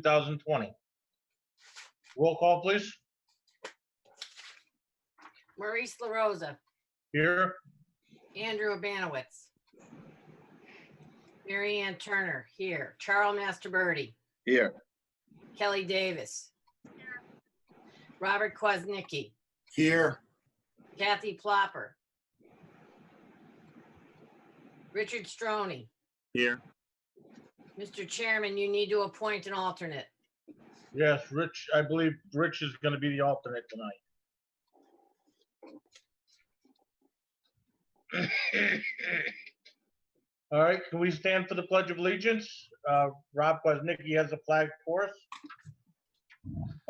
2020. Roll call, please. Maurice LaRosa, Here. Andrew Abanowitz, Mary Ann Turner, here. Charles Masterbirdy, Here. Kelly Davis, Robert Kwasnicki, Here. Kathy Plopper, Richard Stroni. Here. Mr. Chairman, you need to appoint an alternate. Yes, Rich, I believe Rich is going to be the alternate tonight. All right, can we stand for the Pledge of Allegiance? Rob Kwasnicki has a flag for us.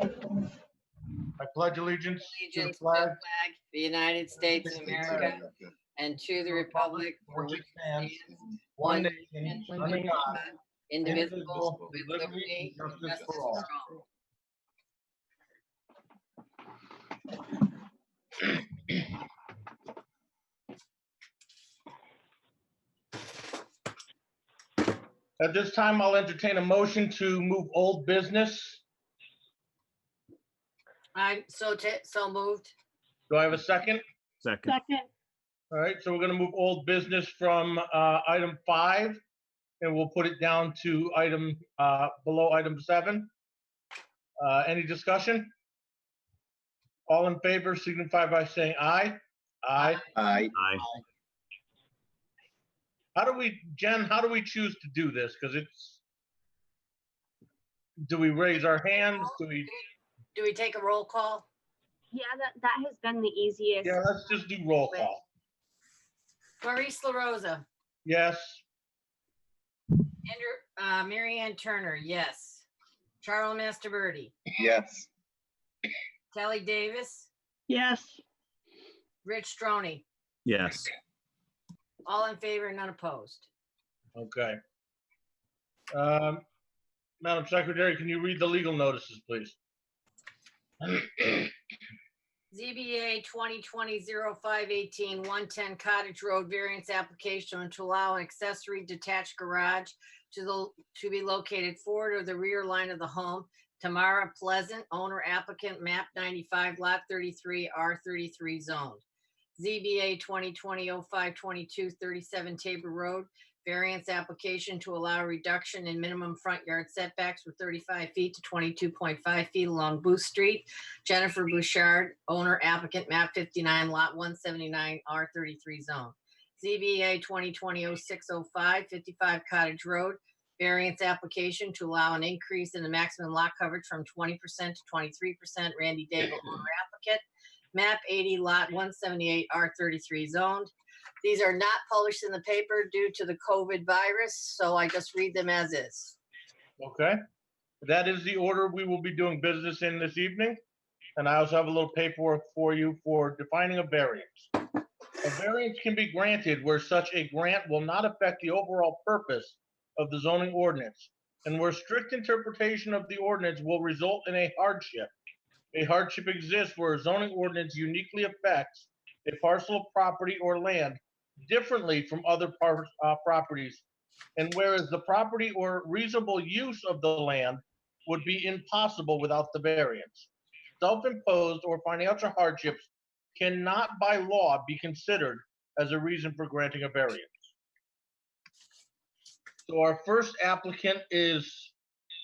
I pledge allegiance to the Allegiance to the flag flag of the United States of America and to the republic for which it stands, one nation, under God, indivisible, with liberty and justice for all. At this time, I'll entertain a motion to move old business. I'm so moved. Do I have a second? Second. All right, so we're going to move old business from item 5, and we'll put it down to item below item 7. Any discussion? All in favor signify by saying aye. Aye. Aye. Aye. Jen, how do we choose to do this? Because do we raise our hands? Do we take a roll call? Yeah, that has been the easiest. Yeah, let's just do roll call. Maurice LaRosa, Yes. Andrew, Mary Ann Turner, yes. Charles Masterbirdy, Yes. Kelly Davis, Yes. Rich Stroni, Yes. all in favor, none opposed. Okay. Madam Secretary, can you read the legal notices, please? ZBA 2020-0518, 110 Cottage Road variance application to allow an accessory detached garage to be located forward or the rear line of the home. Tamara Pleasant, owner applicant, map 95, lot 33, R33 zoned. ZBA 2020-0522, 37 Tabor Road, variance application to allow reduction in minimum front yard setbacks from 35 feet to 22.5 feet along Booth Street. Jennifer Bouchard, owner applicant, map 59, lot 179, R33 zone. ZBA 2020-0605, 55 Cottage Road, variance application to allow an increase in the maximum lot coverage from 20% to 23%. Randy Daigle, owner applicant, map 80, lot 178, R33 zoned. These are not published in the paper due to the COVID virus, so I just read them as is. Okay. That is the order we will be doing business in this evening. And I also have a little paperwork for you for defining a variance. A variance can be granted where such a grant will not affect the overall purpose of the zoning ordinance, and where strict interpretation of the ordinance will result in a hardship. A hardship exists where a zoning ordinance uniquely affects a parcel of property or land differently from other properties, and whereas the property or reasonable use of the land would be impossible without the variance. Self-imposed or financial hardships cannot by law be considered as a reason for granting a variance. So our first applicant is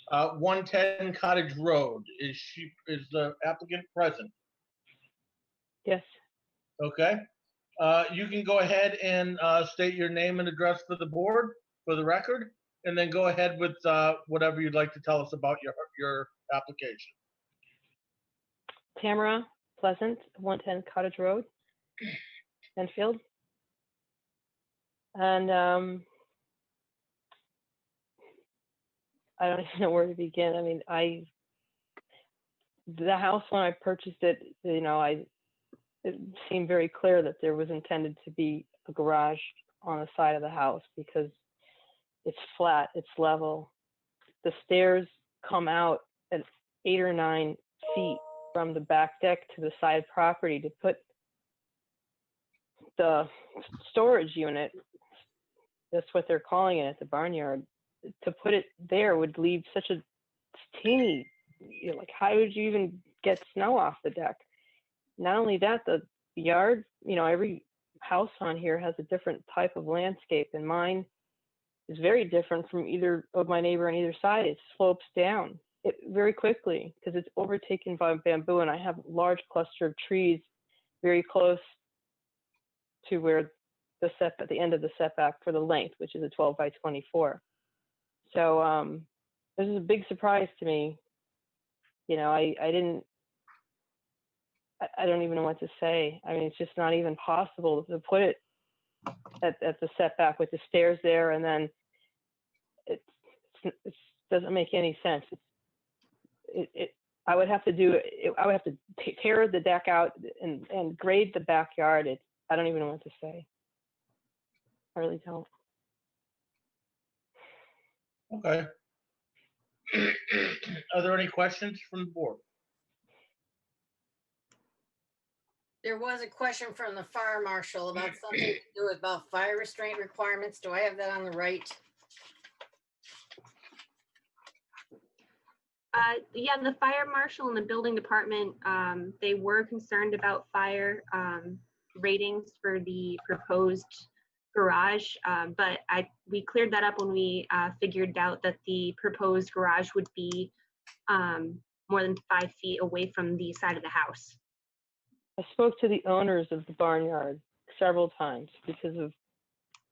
110 Cottage Road. Is the applicant present? Yes. Okay. You can go ahead and state your name and address for the board, for the record, and then go ahead with whatever you'd like to tell us about your application. Tamara Pleasant, 110 Cottage Road, Enfield. And I don't even know where to begin. I mean, the house, when I purchased it, it seemed very clear that there was intended to be a garage on the side of the house because it's flat, it's level. The stairs come out at 8 or 9 feet from the back deck to the side property. To put the storage unit, that's what they're calling it at the barnyard, to put it there would leave such a teeny, like how would you even get snow off the deck? Not only that, the yard, every house on here has a different type of landscape, and mine is very different from either of my neighbor on either side. It slopes down very quickly because it's overtaken by bamboo, and I have a large cluster of trees very close to where at the end of the setback for the length, which is a 12 by 24. So this is a big surprise to me. I don't even know what to say. I mean, it's just not even possible to put it at the setback with the stairs there, and then it doesn't make any sense. I would have to tear the deck out and grade the backyard. I don't even know what to say. I really don't. Okay. Are there any questions from the board? There was a question from the fire marshal about something to do about fire restraint requirements. Do I have that on the right? Yeah, the fire marshal and the building department, they were concerned about fire ratings for the proposed garage, but we cleared that up when we figured out that the proposed garage would be more than 5 feet away from the side of the house. I spoke to the owners of the barnyard several times because of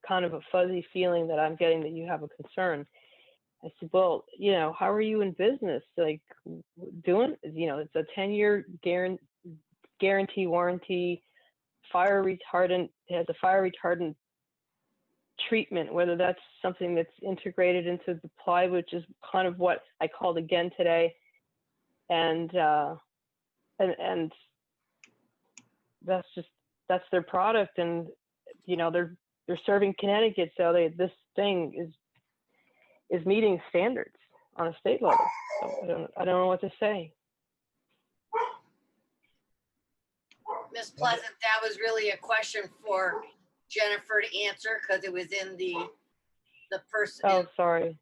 kind of a fuzzy feeling that I'm getting that you have a concern. I said, well, how are you in business? Like doing, it's a 10-year guarantee warranty, fire retardant, it has a fire retardant treatment, whether that's something that's integrated into the plywood, which is kind of what I called again today. And that's their product, and they're serving Connecticut, so this thing is meeting standards on a state level. So I don't know what to say. Ms. Pleasant, that was really a question for Jennifer to answer because it was in the person. Oh, sorry.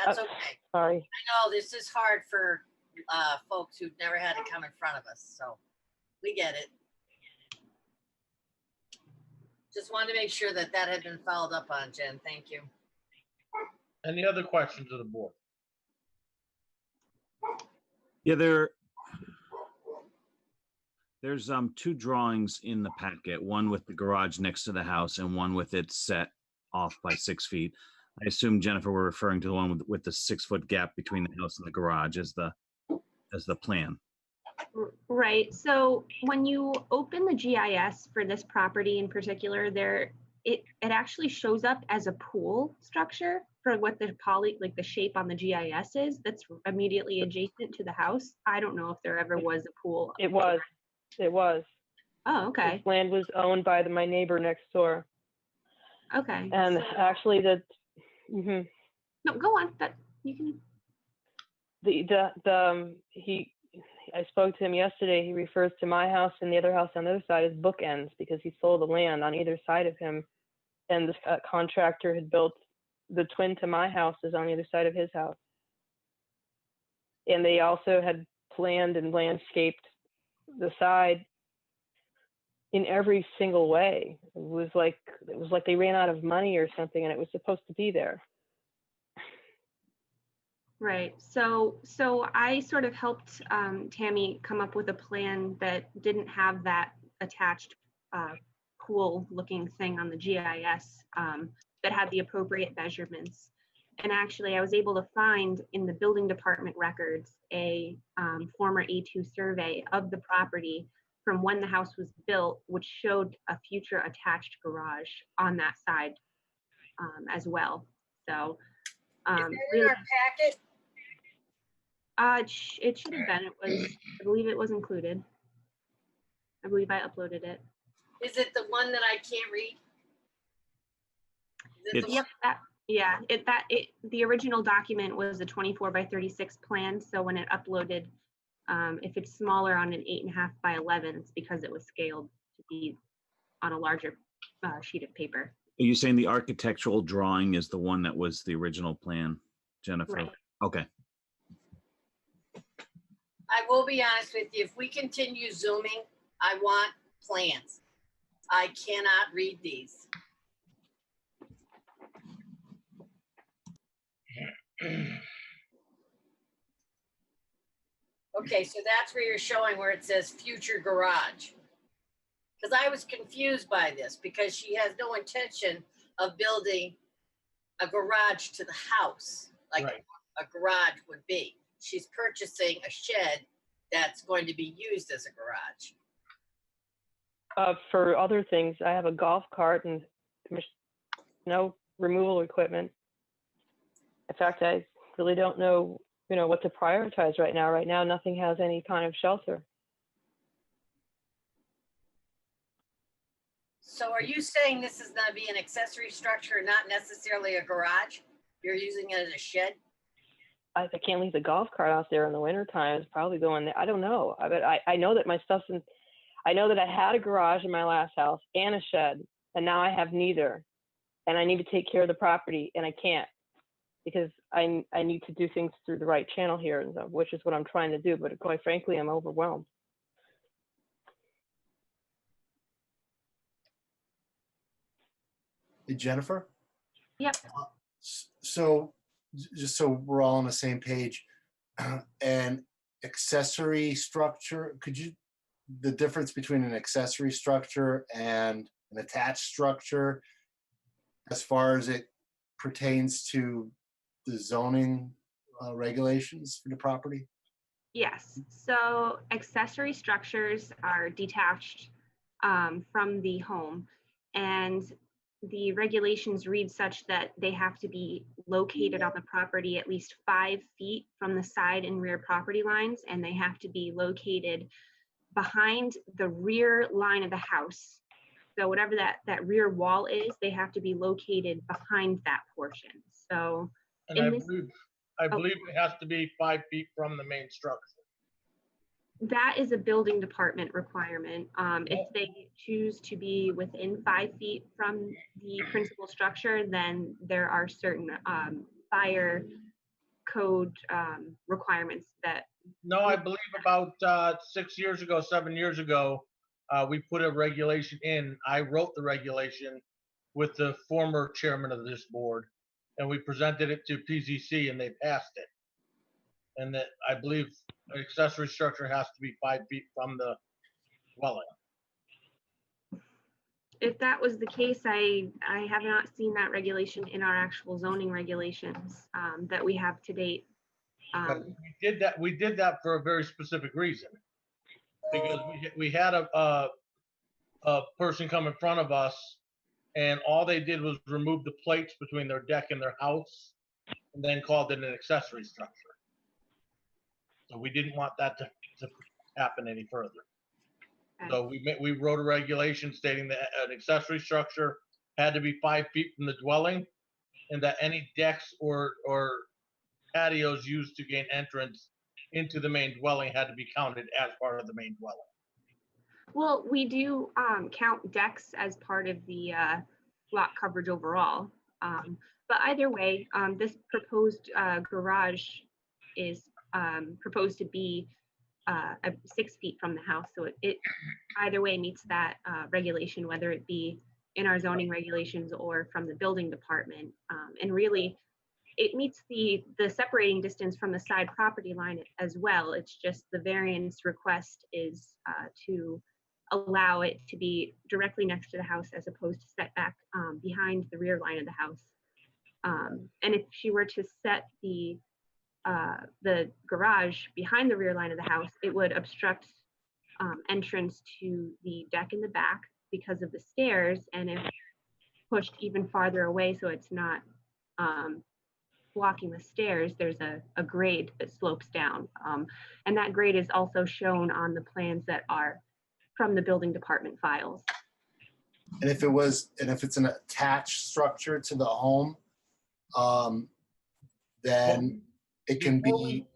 That's okay. Sorry. I know this is hard for folks who've never had to come in front of us, so we get it. Just wanted to make sure that had been followed up on, Jen. Thank you. Any other questions of the board? Yeah, there's two drawings in the packet, one with the garage next to the house and one with it set off by 6 feet. I assume, Jennifer, we're referring to the one with the 6-foot gap between the house and the garage as the plan. Right. So when you open the GIS for this property in particular, it actually shows up as a pool structure for what the the shape on the GIS is. That's immediately adjacent to the house. I don't know if there ever was a pool. It was. Oh, okay. This land was owned by my neighbor next door. Okay. And so, actually, no, go on. That you can. I spoke to him yesterday. He refers to my house and the other house on the other side as bookends because he sold the land on either side of him, and the contractor had built the twin to my house is on the other side of his house. And they also had planned and landscaped the side in every single way. It was like they ran out of money or something, and it was supposed to be there. Right. So I sort of helped Tammy come up with a plan that didn't have that attached cool looking thing on the GIS that had the appropriate measurements. And actually, I was able to find in the building department records a former A2 survey of the property from when the house was built, which showed a future attached garage on that side as well. So Is that in our packet? It should have been. I believe it was included. I believe I uploaded it. Is it the one that I can't read? Is it the Yep. The original document was a 24 by 36 plan. So when it uploaded, if it's smaller on an 8.5 by 11, it's because it was scaled to be on a larger sheet of paper. Are you saying the architectural drawing is the one that was the original plan, Jennifer? Right. Okay. will be honest with you, if we continue zooming, I want plans. I cannot read these. Okay, so that's where you're showing where it says future garage. Because I was confused by this because she has no intention of building a garage to the house like Right. a garage would be. She's purchasing a shed that's going to be used as a garage. For other things, I have a golf cart and no removal equipment. In fact, I really don't know, what to prioritize right now. Right now, nothing has any kind of shelter. So are you saying this is going to be an accessory structure, not necessarily a garage? You're using it as a shed? I can't leave the golf cart out there in the wintertime. It's probably going there. I don't know. I know that my stuff's in, I know that I had a garage in my last house and a shed, and now I have neither. And I need to take care of the property, and I can't because I need to do things through the right channel here, and so, which is what I'm trying to do. But quite frankly, I'm overwhelmed. Hey, Jennifer? Yep. So, just so we're all on the same page, an accessory structure, the difference between an accessory structure and an attached structure, as far as it pertains to the zoning regulations for the property? Yes, so accessory structures are detached from the home, and the regulations read such that they have to be located on the property at least 5 feet from the side and rear property lines, and they have to be located behind the rear line of the house. So whatever that rear wall is, they have to be located behind that portion. So And in I this- believe it has to be 5 feet from the main structure. that is a building department requirement. If they choose to be within 5 feet from the principal structure, then there are certain fire code requirements that, No, I believe about 6 years ago, 7 years ago, we put a regulation in. I wrote the regulation with the former chairman of this board, and we presented it to PZC, and they passed it. And that I believe an accessory structure has to be 5 feet from the dwelling. if that was the case, I have not seen that regulation in our actual zoning regulations that we have to date. But we did that for a very specific reason. Because we had a person come in front of us, and all they did was remove the plates between their deck and their house, and then called it an accessory structure. So we didn't want that to happen any further. So we wrote a regulation stating that an accessory structure had to be 5 feet from the dwelling, and that any decks or patios used to gain entrance into the main dwelling had to be counted as part of the main dwelling. Well, we do count decks as part of the lot coverage overall. But either way, this proposed garage is proposed to be 6 feet from the house. So it either way meets that regulation, whether it be in our zoning regulations or from the building department. And really, it meets the separating distance from the side property line as well. It's just the variance request is to allow it to be directly next to the house as opposed to set back behind the rear line of the house. And if she were to set the garage behind the rear line of the house, it would obstruct entrance to the deck in the back because of the stairs, and if pushed even farther away so it's not blocking the stairs, there's a grade that slopes down. And that grade is also shown on the plans that are from the building department files. And if it's an attached structure to the home, then it can be.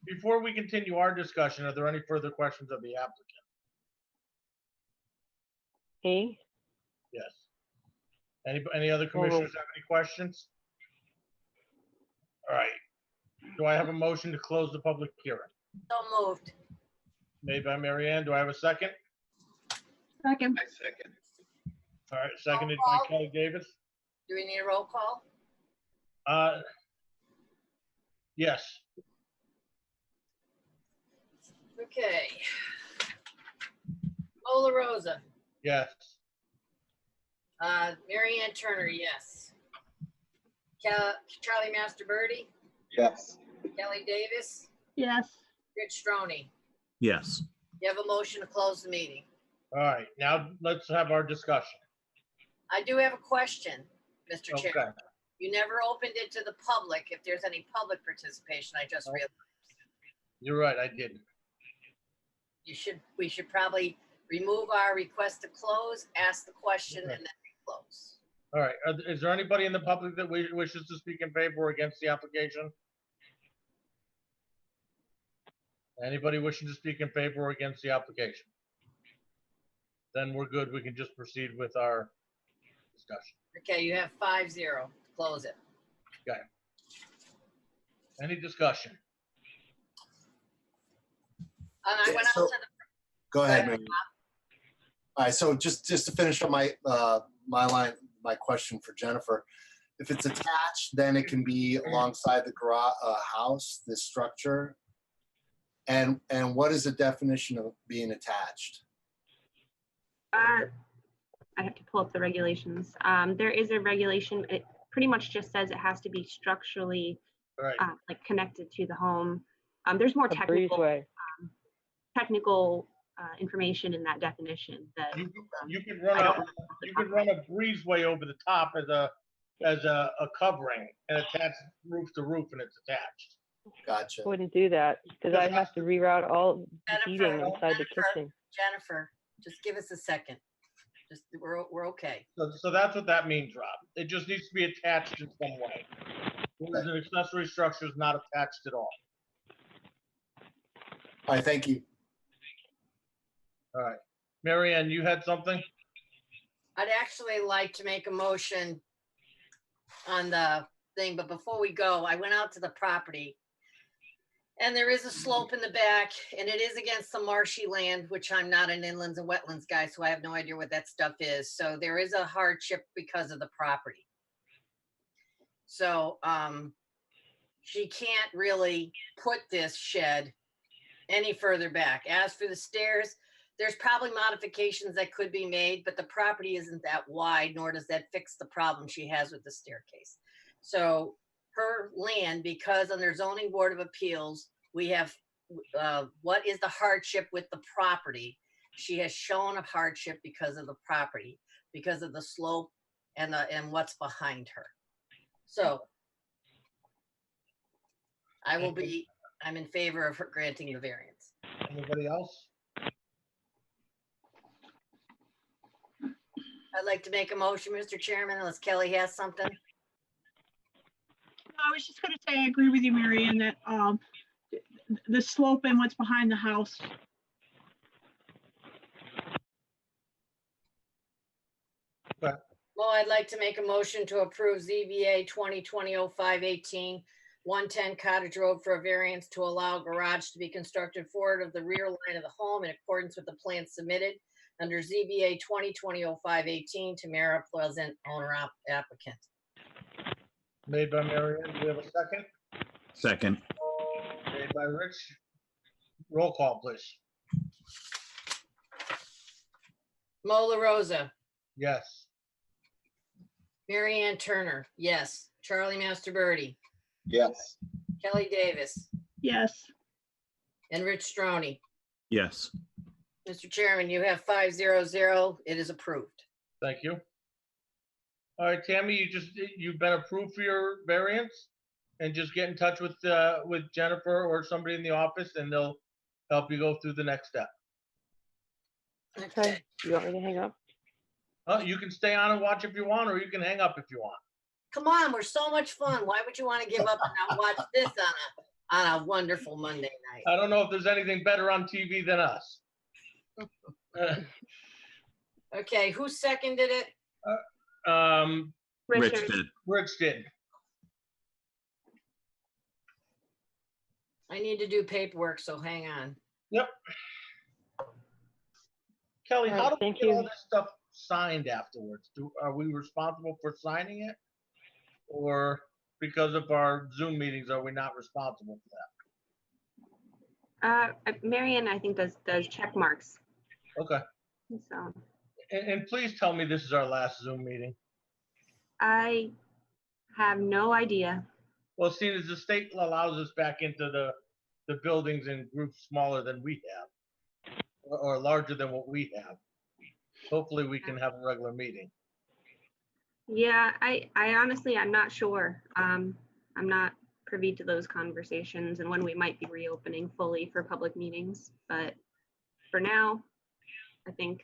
Before we continue our discussion, are there any further questions of the applicant? Me? Yes. Any other commissioners have any questions? All right. Do I have a motion to close the public hearing? So moved. Made by Mary Ann. Do I have a second? Second. I second. All right, seconded by Kelly Davis. Do we need a roll call? Yes. Okay. Mola Rosa, Yes. Mary Ann Turner, yes. Charlie Master Birdie, Yes. Kelly Davis, Yes. Rich Stroney. Yes. You have a motion to close the meeting. All right, now let's have our discussion. I do have a question, Mr. Okay. Chair. You never opened it to the public. If there's any public participation, I just realized. You're right, I didn't. We should probably remove our request to close, ask the question, Okay. and then close. All right, is there anybody in the public that wishes to speak in favor or against the application? Anybody wishing to speak in favor or against the application? Then we're good. We can just proceed with our discussion. Okay, you have 5-0. Close it. Any discussion? And I Yeah, went out so- to the, Go ahead, Right. Mary. All right, so just to finish up my question for Jennifer. If it's attached, then it can be alongside the garage, house, this structure. And what is the definition of being attached? I have to pull up the regulations. There is a regulation, it pretty much just says it has to be structurally All right, like connected to the home. There's more A technical breezeway. information in that definition that you could I run don't a, remember off the you top could of my run a breezeway over the top as a covering and attach roof to roof and it's attached. Gotcha. Wouldn't do that because I'd have to reroute all the Jennifer, heating inside the Jennifer. kitchen. Jennifer, just give us a second. Just, we're okay. So that's what that means, Rob. It just needs to be attached in some way. Whereas an accessory structure is not attached at all. All right, thank you. All right. Mary Ann, you had something? I'd actually like to make a motion on the thing, but before we go, I went out to the property. And there is a slope in the back and it is against some marshy land, which I'm not an inlands and wetlands guy, so I have no idea what that stuff is. So there is a hardship because of the property. So she can't really put this shed any further back. As for the stairs, there's probably modifications that could be made, but the property isn't that wide, nor does that fix the problem she has with the staircase. So her land, because under zoning board of appeals, we have, what is the hardship with the property? She has shown a hardship because of the property, because of the slope and what's behind her. So I'm in favor of her granting the variance. Anybody else? I'd like to make a motion, Mr. Chairman, unless Kelly has something. I was just gonna say, I agree with you, Mary Ann, that the slope and what's behind the house. Well, I'd like to make a motion to approve ZBA 2020-0518, 110 Cottage Road for a variance to allow a garage to be constructed forward of the rear line of the home in accordance with the plan submitted under ZBA 2020-0518 Tamara Pleasant, owner applicant. Made by Mary Ann. Do we have a second? Second. Made by Rich. Roll call, please. Mola Rosa, Yes. Mary Ann Turner, yes. Charlie Master Birdie, Yes. Kelly Davis, Yes. and Rich Stroney. Yes. Mr. Chairman, you have 500. It is approved. Thank you. All right, Tammy, you've been approved for your variance, and just get in touch with Jennifer or somebody in the office, and they'll help you go through the next step. Okay, you want me to hang up? You can stay on and watch if you want, or you can hang up if you want. Come on, we're so much fun. Why would you want to give up and not watch this on a wonderful Monday night? I don't know if there's anything better on TV than us. Okay, who seconded it? Rich Richard. did. Rich did. I need to do paperwork, so hang on. Kelly, All how right, do we thank get all you. this stuff signed afterwards? Are we responsible for signing it? Or because of our Zoom meetings, are we not responsible for Marion, I think does check marks. that? Okay. So And please tell me this is our last Zoom meeting. I have no idea. Well, seeing as the state allows us back into the buildings in groups smaller than we have, or larger than what we have, hopefully we can have a regular meeting. Yeah, I honestly, I'm not sure. I'm not privy to those conversations and when we might be reopening fully for public meetings. But for now, I think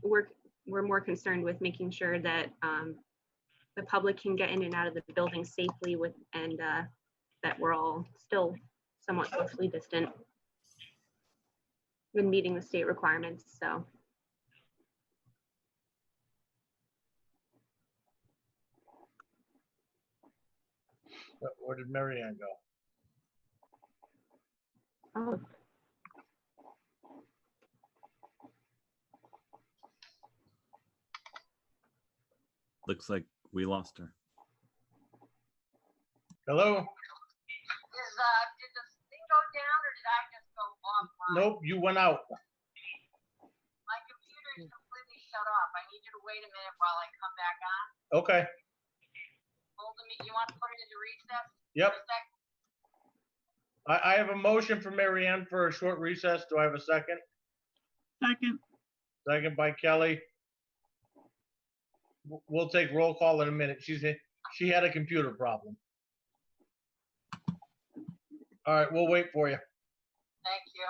we're more concerned with making sure that the public can get in and out of the building safely and that we're all still somewhat socially distant when meeting the state requirements. So. Where did Marianne go? Oh, Looks like we lost her. Hello? Did the thing go down or did I just go offline? Nope, you went out. My computer is completely shut off. I need you to wait a minute while I come back on. Okay, Hold the meeting. You want to put it into recess? yep. For a sec? I have a motion for Marianne for a short recess. Do I have a second? Second, Second by Kelly. We'll take roll call in a minute. She had a computer problem. All right, we'll wait for you. Thank you.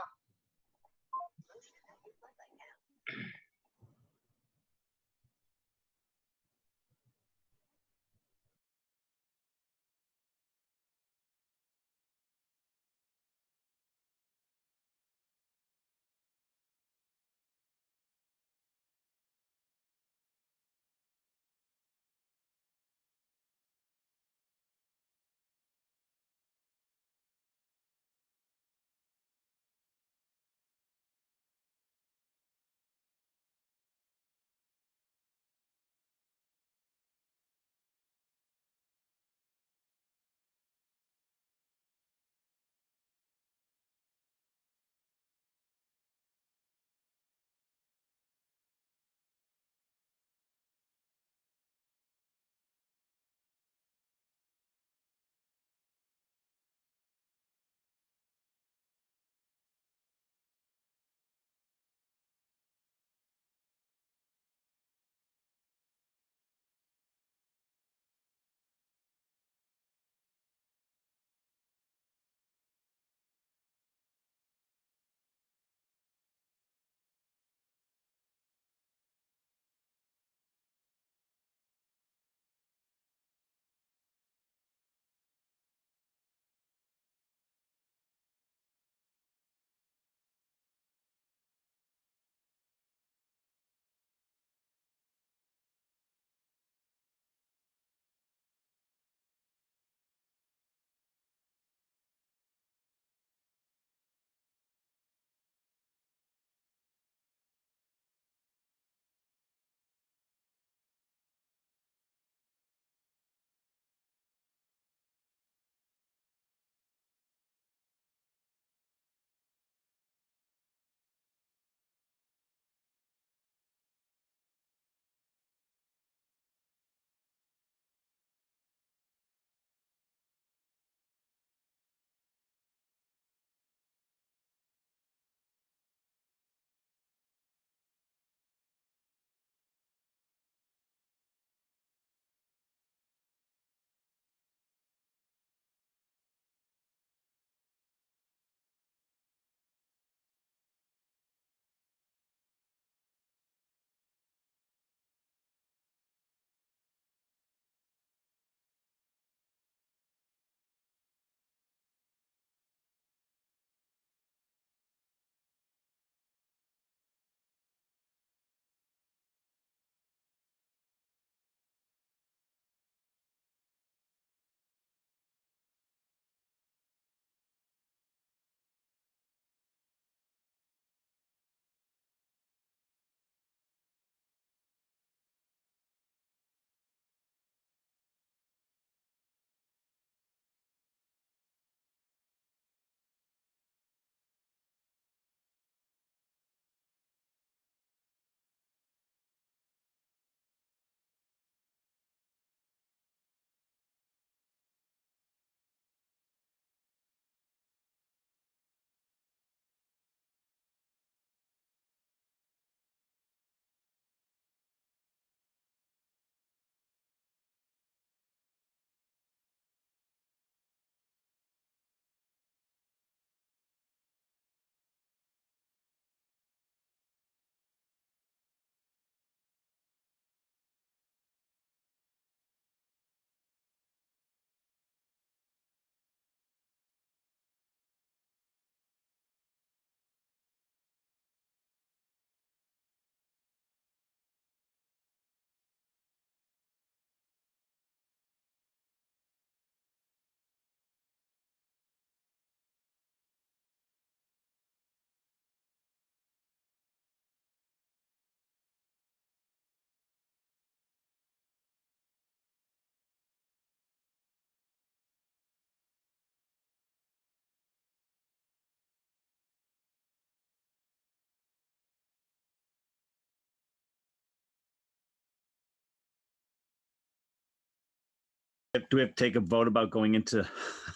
Do we have to take a vote about going into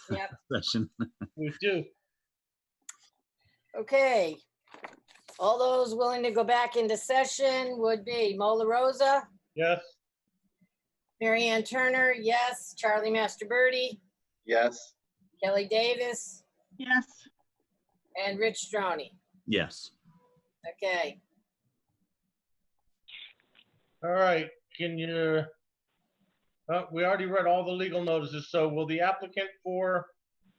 Yep. session? We do. Okay. All those willing to go back into session would be Mola Rosa, Yes, Mary Ann Turner, yes, Charlie Masterbirdy, Yes. Kelly Davis, Yes, and Rich Stroney. Yes. Okay. all right, can you, we already read all the legal notices, so will the applicant for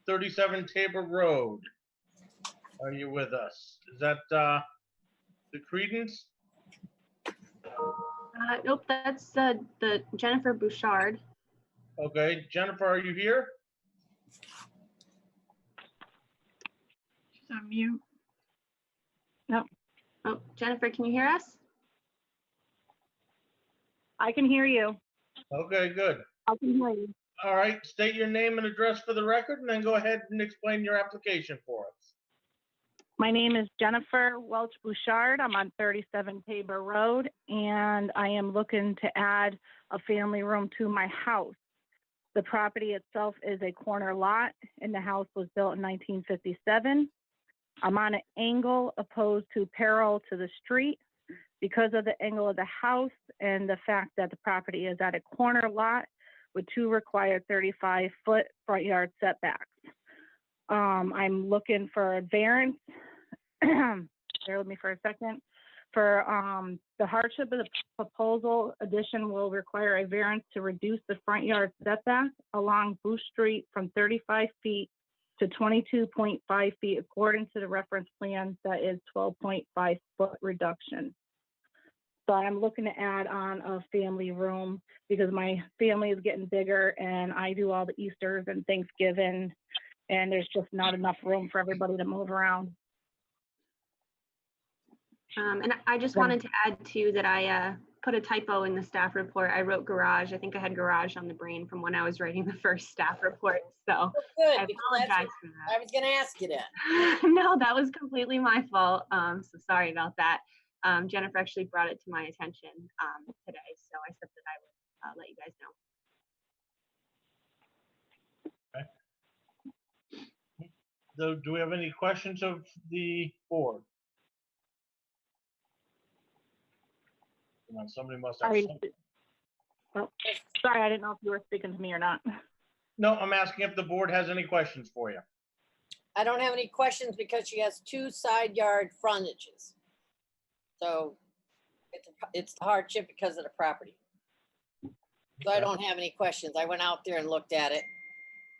37 Tabor Road, are you with us? Is that, the Credence? Nope, that's the Jennifer Bouchard. Okay, Jennifer, are you here? she's on mute. Oh, Jennifer, can you hear us? I can hear you. Okay, good. I can hear you. All right, state your name and address for the record, and then go ahead and explain your application for us. My name is Jennifer Welch Bouchard. I'm on 37 Tabor Road, and I am looking to add a family room to my house. The property itself is a corner lot, and the house was built in 1957. I'm on an angle opposed to parallel to the street. Because of the angle of the house and the fact that the property is at a corner lot with two required 35-foot front yard setbacks. I'm looking for a variance. Bear with me for a second. For the hardship of the proposal, addition will require a variance to reduce the front yard setback along Bush Street from 35 feet to 22.5 feet according to the reference plan that is 12.5 foot reduction. So I'm looking to add on a family room because my family is getting bigger and I do all the Easters and Thanksgiving, and there's just not enough room for everybody to move around. And I just wanted to add too that I put a typo in the staff report. I wrote garage. I think I had garage on the brain from when I was writing the first staff report. So Good, I because that's apologize what for I was gonna ask you that. that. No, that was completely my fault. So sorry about that. Jennifer actually brought it to my attention today. So I said that I would let you guys know. So do we have any questions of the board? Come on, somebody must have Sorry. something. Oh, sorry, I didn't know if you were speaking to me or not. No, I'm asking if the board has any questions for you. I don't have any questions because she has two side yard frontages. So it's a hardship because of the property. So I don't have any questions. I went out there and looked at it,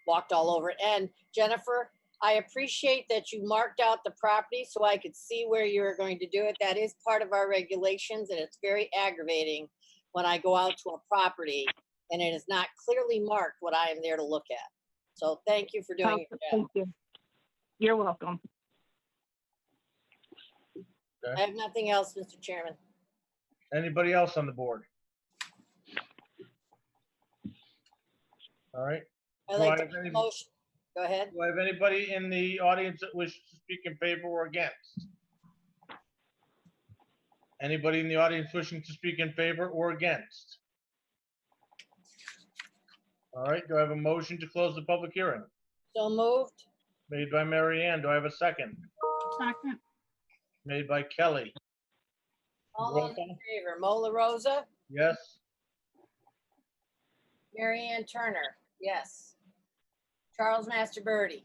walked all over it. And Jennifer, I appreciate that you marked out the property so I could see where you were going to do it. That is part of our regulations, and it's very aggravating when I go out to a property and it is not clearly marked what I am there to look at. So thank you for doing your job. Thank you. You're welcome. I have nothing else, Mr. Chairman. Anybody else on the board? All right. I'd Do I like to have make a any- motion. Go ahead. Do I have anybody in the audience that wishes to speak in favor or against? Anybody in the audience wishing to speak in favor or against? All right, do I have a motion to close the public hearing? So moved. Made by Mary Ann. Do I have a second? Second, Made by Kelly. All Roll those in call. favor, Mola Rosa, Yes? Mary Ann Turner, yes. Charles Masterbirdy,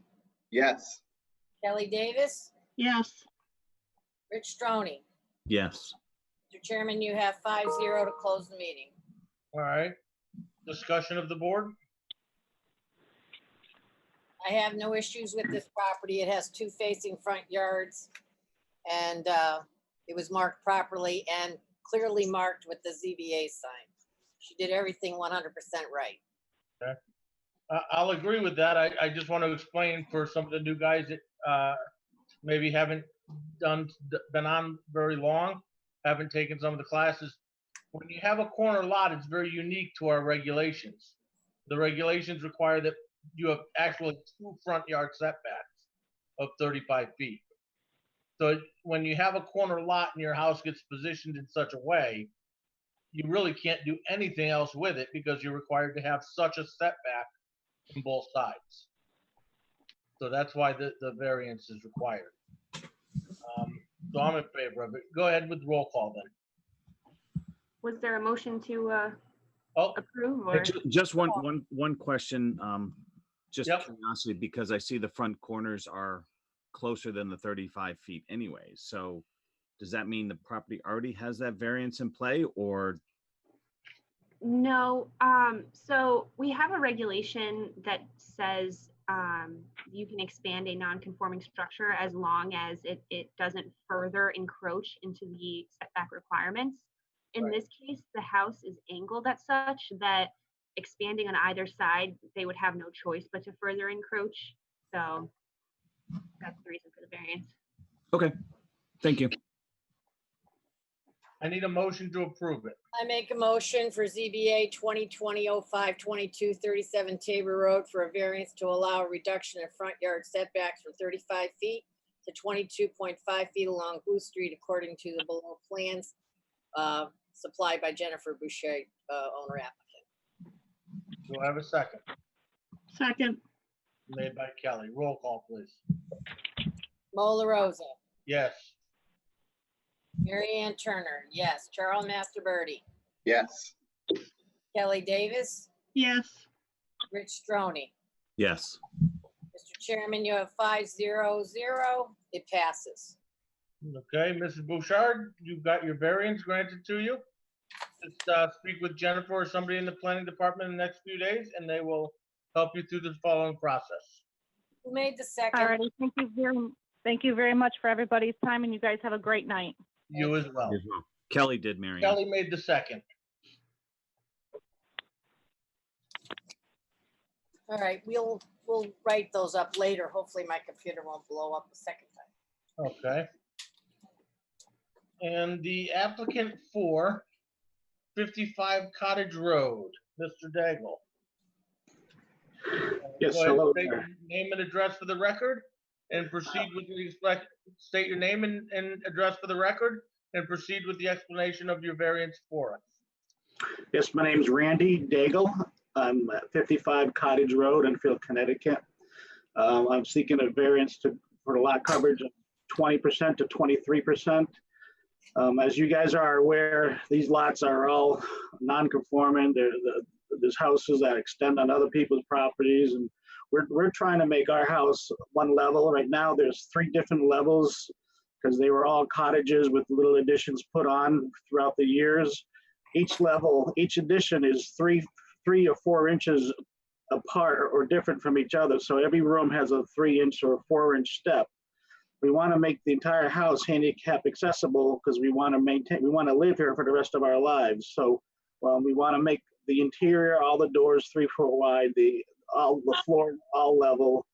Yes. Kelly Davis, yes, Rich Stroney. Yes. Mr. Chairman, you have 5-0 to close the meeting. All right. Discussion of the board? I have no issues with this property. It has two facing front yards. And it was marked properly and clearly marked with the ZBA sign. She did everything 100% right. I'll agree with that. I just want to explain for some of the new guys that maybe haven't been on very long, haven't taken some of the classes. When you have a corner lot, it's very unique to our regulations. The regulations require that you have actually two front yard setbacks of 35 feet. So when you have a corner lot and your house gets positioned in such a way, you really can't do anything else with it because you're required to have such a setback from both sides. So that's why the variance is required. So I'm in favor of it. Go ahead with roll call then. Was there a motion to Oh, approve Hey, or? Just one question, just Yep. curiosity, because I see the front corners are closer than the 35 feet anyway. So does that mean the property already has that variance in play, or? No, so we have a regulation that says you can expand a non-conforming structure as long as it doesn't further encroach into the setback requirements. In Right. this case, the house is angled at such that expanding on either side, they would have no choice but to further encroach. So that's the reason for the variance. Okay, thank you. I need a motion to approve it. I make a motion for ZBA 2020-05-22, 37 Tabor Road for a variance to allow a reduction in front yard setbacks from 35 feet to 22.5 feet along Booth Street according to the below plans supplied by Jennifer Boucher, owner applicant. Do I have a second? Second, Made by Kelly. Roll call, please. Mo La Rosa, Yes. Mary Ann Turner, yes. Charles Masterbirdy, Yes. Kelly Davis, yes, Rich Stroney. Yes. Mr. Chairman, you have 500. It passes. Okay, Mrs. Bouchard, you've got your variance granted to you. Just speak with Jennifer or somebody in the planning department in the next few days, and they will help you through the following process. Who made the second? Alrighty, thank you very much for everybody's time, and you guys have a great night. You as well. Kelly did, Mary Ann. Kelly made the second. All right, we'll write those up later. Hopefully my computer won't blow up a second time. Okay. And the applicant for 55 Cottage Road, Mr. Daigle. Yes, Go ahead, hello state there. your name and address for the record and proceed with the state your name and address for the record and proceed with the explanation of your variance for us. Yes, my name's Randy Daigle. I'm at 55 Cottage Road, Enfield, Connecticut. I'm seeking a variance for lot coverage of 20% to 23%. As you guys are aware, these lots are all non-conforming. There's houses that extend on other people's properties, and we're trying to make our house one level. Right now, there's 3 different levels because they were all cottages with little additions put on throughout the years. Each level, each addition is 3 or 4 inches apart or different from each other. So every room has a 3-inch or 4-inch step. We want to make the entire house handicap accessible because we want to live here for the rest of our lives. So we want to make the interior, all the doors 3 foot wide, the floor all level.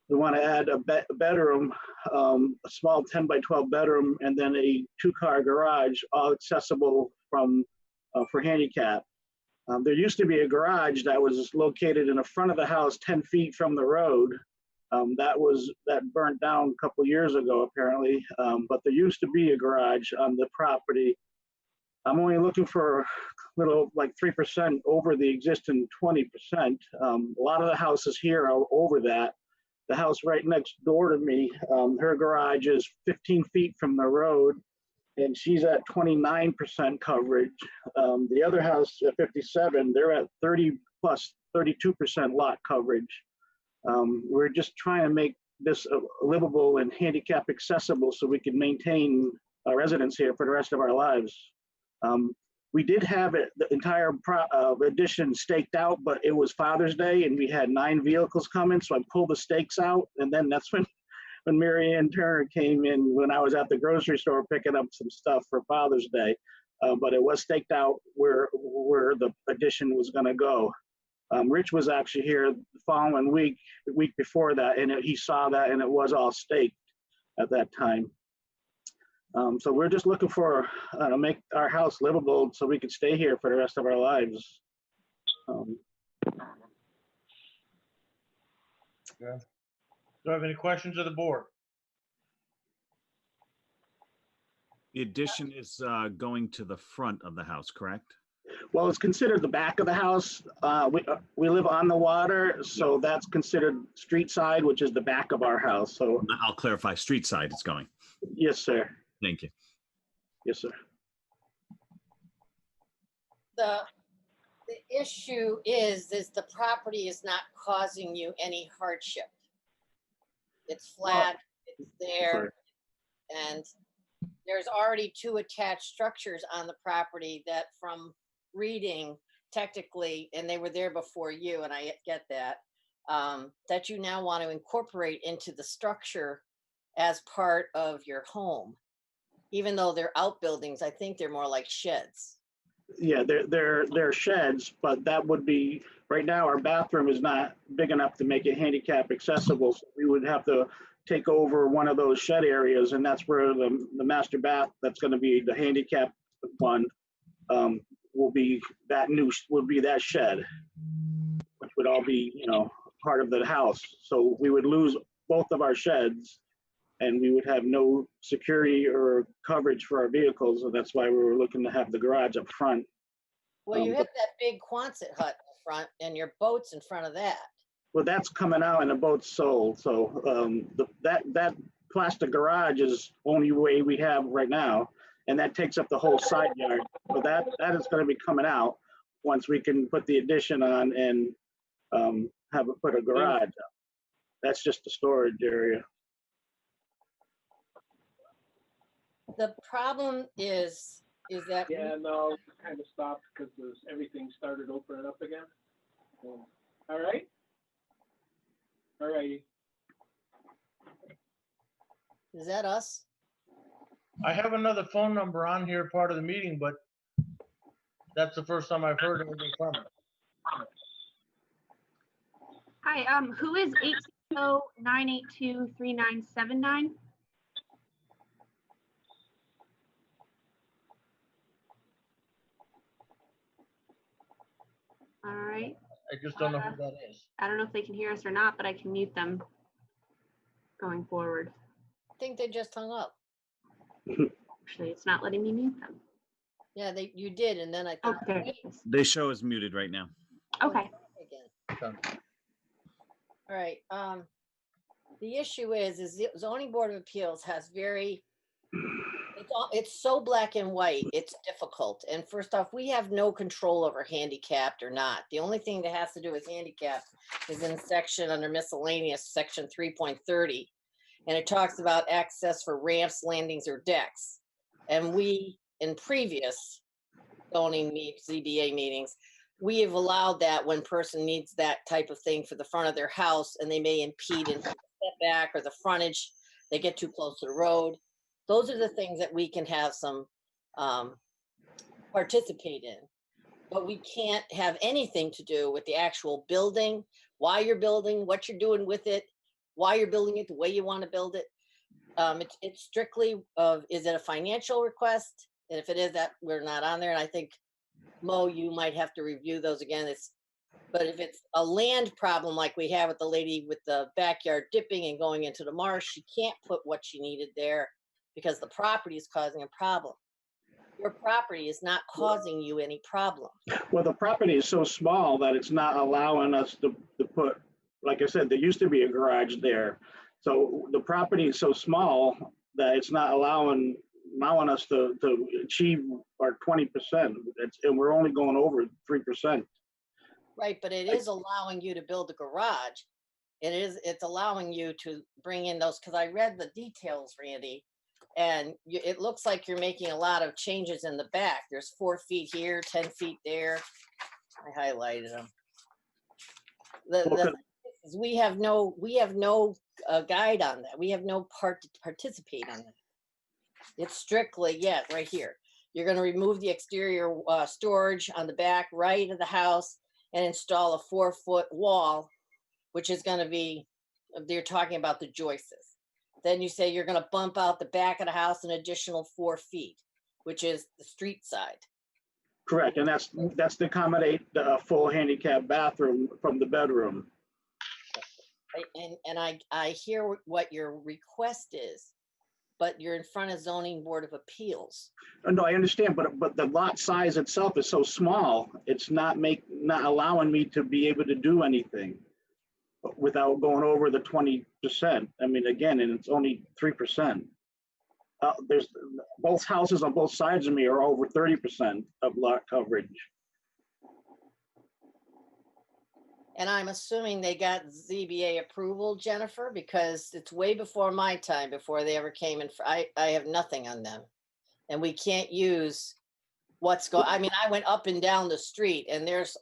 We want to add a bedroom, a small 10 by 12 bedroom, and then a 2-car garage, all accessible for handicap. There used to be a garage that was located in the front of the house, 10 feet from the road. That burnt down a couple years ago, apparently. But there used to be a garage on the property. I'm only looking for a little, like 3% over the existing 20%. A lot of the houses here are over that. The house right next door to me, her garage is 15 feet from the road, and she's at 29% coverage. The other house at 57, they're at 30 plus 32% lot coverage. We're just trying to make this livable and handicap accessible so we can maintain our residence here for the rest of our lives. We did have the entire addition staked out, but it was Father's Day and we had 9 vehicles coming, so I pulled the stakes out, and then that's when Mary Ann Turner came in when I was at the grocery store picking up some stuff for Father's Day. But it was staked out where the addition was going to go. Rich was actually here the following week, the week before that, and he saw that, and it was all staked at that time. So we're just looking for make our house livable so we could stay here for the rest of our lives. Do I have any questions of the board? The addition is going to the front of the house, correct? Well, it's considered the back of the house. We live on the water, so that's considered street side, which is the back of our house. So, I'll clarify, street side it's going. yes, sir. Thank you. Yes, sir. The issue is the property is not causing you any hardship. It's flat, it's there, and there's already 2 attached structures on the property that from reading technically, and they were there before you, and I get that, that you now want to incorporate into the structure as part of your home. Even though they're outbuildings, I think they're more like sheds. Yeah, they're sheds, but that would be, right now, our bathroom is not big enough to make it handicap accessible. So we would have to take over one of those shed areas, and that's where the master bath, that's gonna be the handicap one, will be that shed, which would all be, you know, part of the house. So we would lose both of our sheds, and we would have no security or coverage for our vehicles, and that's why we were looking to have the garage up front. Well, you have that big Quonset hut in front and your boat's in front of that. Well, that's coming out and the boat's sold, so that plastic garage is only way we have right now, and that takes up the whole side yard. So that is gonna be coming out once we can put the addition on and put a garage up. That's just the storage area. The problem is that Yeah, no, kind of stopped because everything started opening up again. So, all right. All righty. is that us? I have another phone number on here, part of the meeting, but that's the first time I've heard anything from it. Hi, who is 860-982-3979? All right. I just don't know who that is. I don't know if they can hear us or not, but I can mute them going forward. I think they just hung up. Actually, it's not letting me mute them. Yeah, you did, and then I Oh, think. there it is. They show as muted right now. Okay. Again. Done. All right, the issue is the zoning board of appeals has it's so black and white, it's difficult. And first off, we have no control over handicapped or not. The only thing that has to do with handicapped is in section under miscellaneous, section 3.30. And it talks about access for ramps, landings, or decks. And we, in previous ZBA meetings, we have allowed that when person needs that type of thing for the front of their house and they may impede into the setback or the frontage, they get too close to the road. Those are the things that we can have some participate in. But we can't have anything to do with the actual building, why you're building, what you're doing with it, why you're building it, the way you want to build it. It's strictly is it a financial request? And if it is, that we're not on there. And I think, Mo, you might have to review those again. But if it's a land problem like we have with the lady with the backyard dipping and going into the marsh, she can't put what she needed there because the property is causing a problem. Your property is not causing you any problem. Well, the property is so small that it's not allowing us to put, like I said, there used to be a garage there. So the property is so small that it's not allowing us to achieve our 20%. And we're only going over 3%. Right, but it is allowing you to build a garage. It's allowing you to bring in those, because I read the details, Randy, and it looks like you're making a lot of changes in the back. There's 4 feet here, 10 feet there. I highlighted them. We have no guide on that. We have no part to participate on that. It's strictly, yeah, right here. You're going to remove the exterior storage on the back right of the house and install a 4-foot wall, which is going to be, they're talking about the joists. Then you say you're going to bump out the back of the house an additional 4 feet, which is the street side. Correct, and that's to accommodate the full handicap bathroom from the bedroom. And I hear what your request is, but you're in front of zoning board of appeals. No, I understand, but the lot size itself is so small, it's not allowing me to be able to do anything without going over the 20%. I mean, again, and it's only 3%. There's both houses on both sides of me are over 30% of lot coverage. And I'm assuming they got ZBA approval, Jennifer, because it's way before my time, before they ever came in. I have nothing on them. And we can't use I mean, I went up and down the street and there's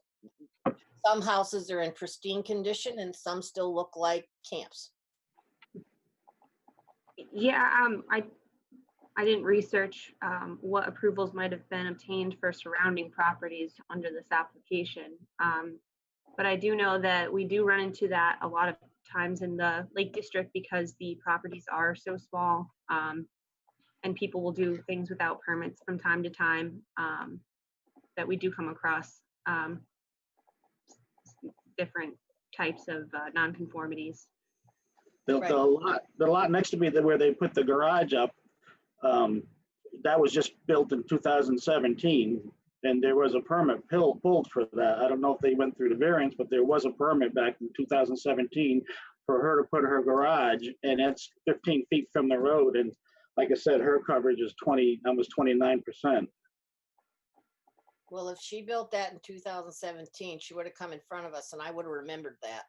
some houses are in pristine condition and some still look like camps. Yeah, I didn't research what approvals might have been obtained for surrounding properties under this application. But I do know that we do run into that a lot of times in the Lake District because the properties are so small, and people will do things without permits from time to time, that we do come across different types of nonconformities. The lot next to me, where they put the garage up, that was just built in 2017, and there was a permit pulled for that. I don't know if they went through the variance, but there was a permit back in 2017 for her to put her garage, and it's 15 feet from the road. And like I said, her coverage is almost 29%. Well, if she built that in 2017, she would have come in front of us and I would have remembered that.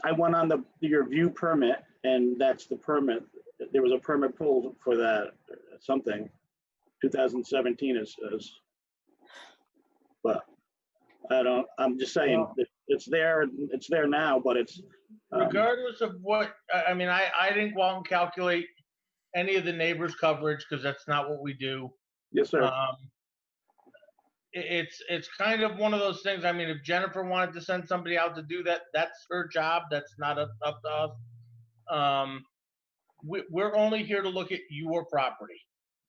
I went on your view permit, and that's the permit. There was a permit pulled for that, something, 2017 is, but I'm just saying, it's there now, but it's. Regardless of what, I mean, I didn't go out and calculate any of the neighbors' coverage because that's not what we do. Yes, sir. It's kind of one of those things. I mean, if Jennifer wanted to send somebody out to do that, that's her job. That's not up to us. We're only here to look at your property.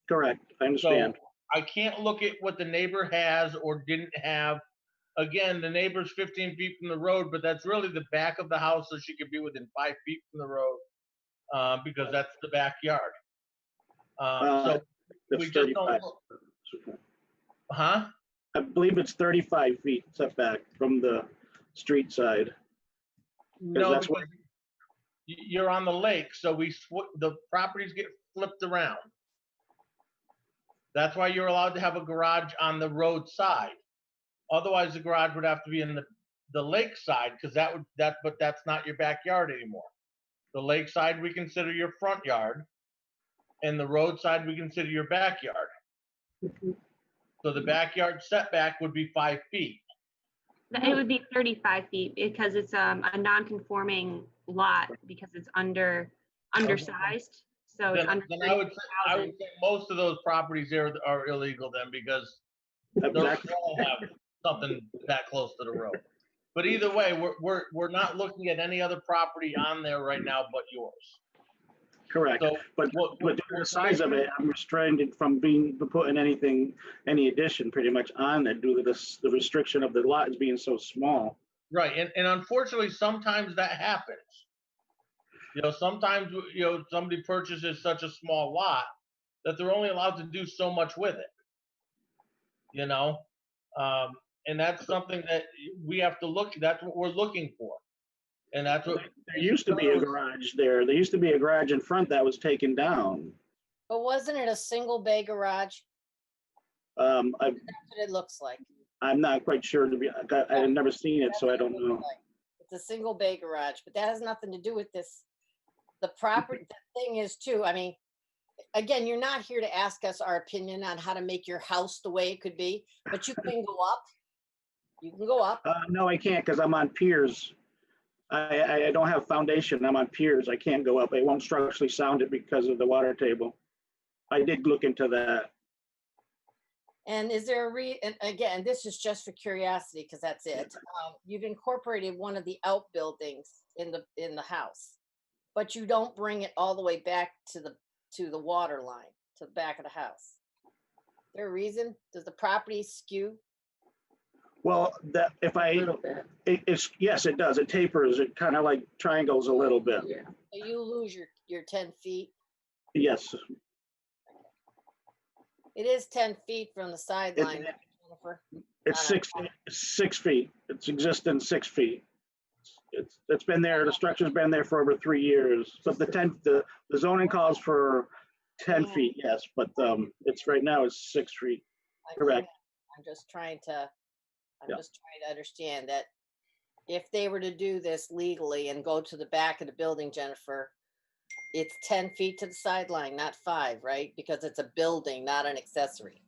Correct. I understand. So I can't look at what the neighbor has or didn't have. Again, the neighbor's 15 feet from the road, but that's really the back of the house, so she could be within 5 feet from the road, because that's the backyard. So we just don't. Huh? I believe it's 35 feet setback from the street side. No, that's what you're on the lake, so the properties get flipped around. That's why you're allowed to have a garage on the road side. Otherwise, the garage would have to be in the lake side, because but that's not your backyard anymore. The lake side we consider your front yard, and the road side we consider your backyard. So the backyard setback would be 5 feet. It would be 35 feet because it's a non-conforming lot because it's undersized. So it's under. Then I would say most of those properties there are illegal then, because they all have something that close to the road. But either way, we're not looking at any other property on there right now but yours. Correct. So but the size of it, I'm restrained from putting any addition pretty much on it due to the restriction of the lot as being so small. Right, and unfortunately, sometimes that happens. Sometimes somebody purchases such a small lot that they're only allowed to do so much with it. And that's something that we have to look. That's what we're looking for. And that's what there used to be a garage there. There used to be a garage in front that was taken down. But wasn't it a single bay garage? That's what it looks like. I'm not quite sure. I've never seen it, so I don't know. It's a single bay garage, but that has nothing to do with this. The property, the thing is too, I mean, again, you're not here to ask us our opinion on how to make your house the way it could be, but you can go up. You can go up. No, I can't because I'm on piers. I don't have foundation. I'm on piers. I can't go up. It won't structurally sound it because of the water table. I did look into that. And is there and again, this is just for curiosity because that's it. You've incorporated one of the outbuildings in the house, but you don't bring it all the way back to the water line, to the back of the house. Is there a reason? Does the property skew? Well, yes, it does. It tapers. It kind of like triangles a little bit. Yeah. So you lose your 10 feet. Yes, It is 10 feet from the sideline, Jennifer. it's 6 feet. It's existing 6 feet. It's been there, the structure's been there for over 3 years, but the zoning calls for 10 feet, yes, but it's right now it's 6 feet. Correct. I'm just trying to, I'm Yeah. just trying to understand that if they were to do this legally and go to the back of the building, Jennifer, it's 10 feet to the sideline, not 5, right? Because it's a building, not an accessory.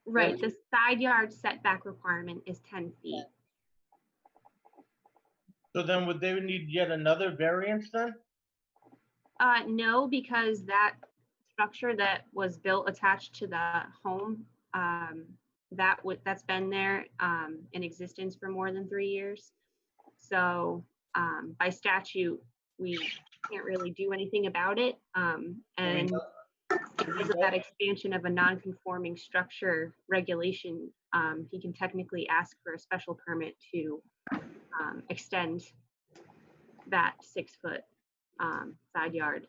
Right, the side yard setback requirement is 10 feet. So then would they need yet another variance then? No, because that structure that was built attached to the home, that's been there in existence for more than 3 years. So by statute, we can't really do anything about it. And because of that expansion of a non-conforming structure regulation, he can technically ask for a special permit to extend that 6-foot side yard.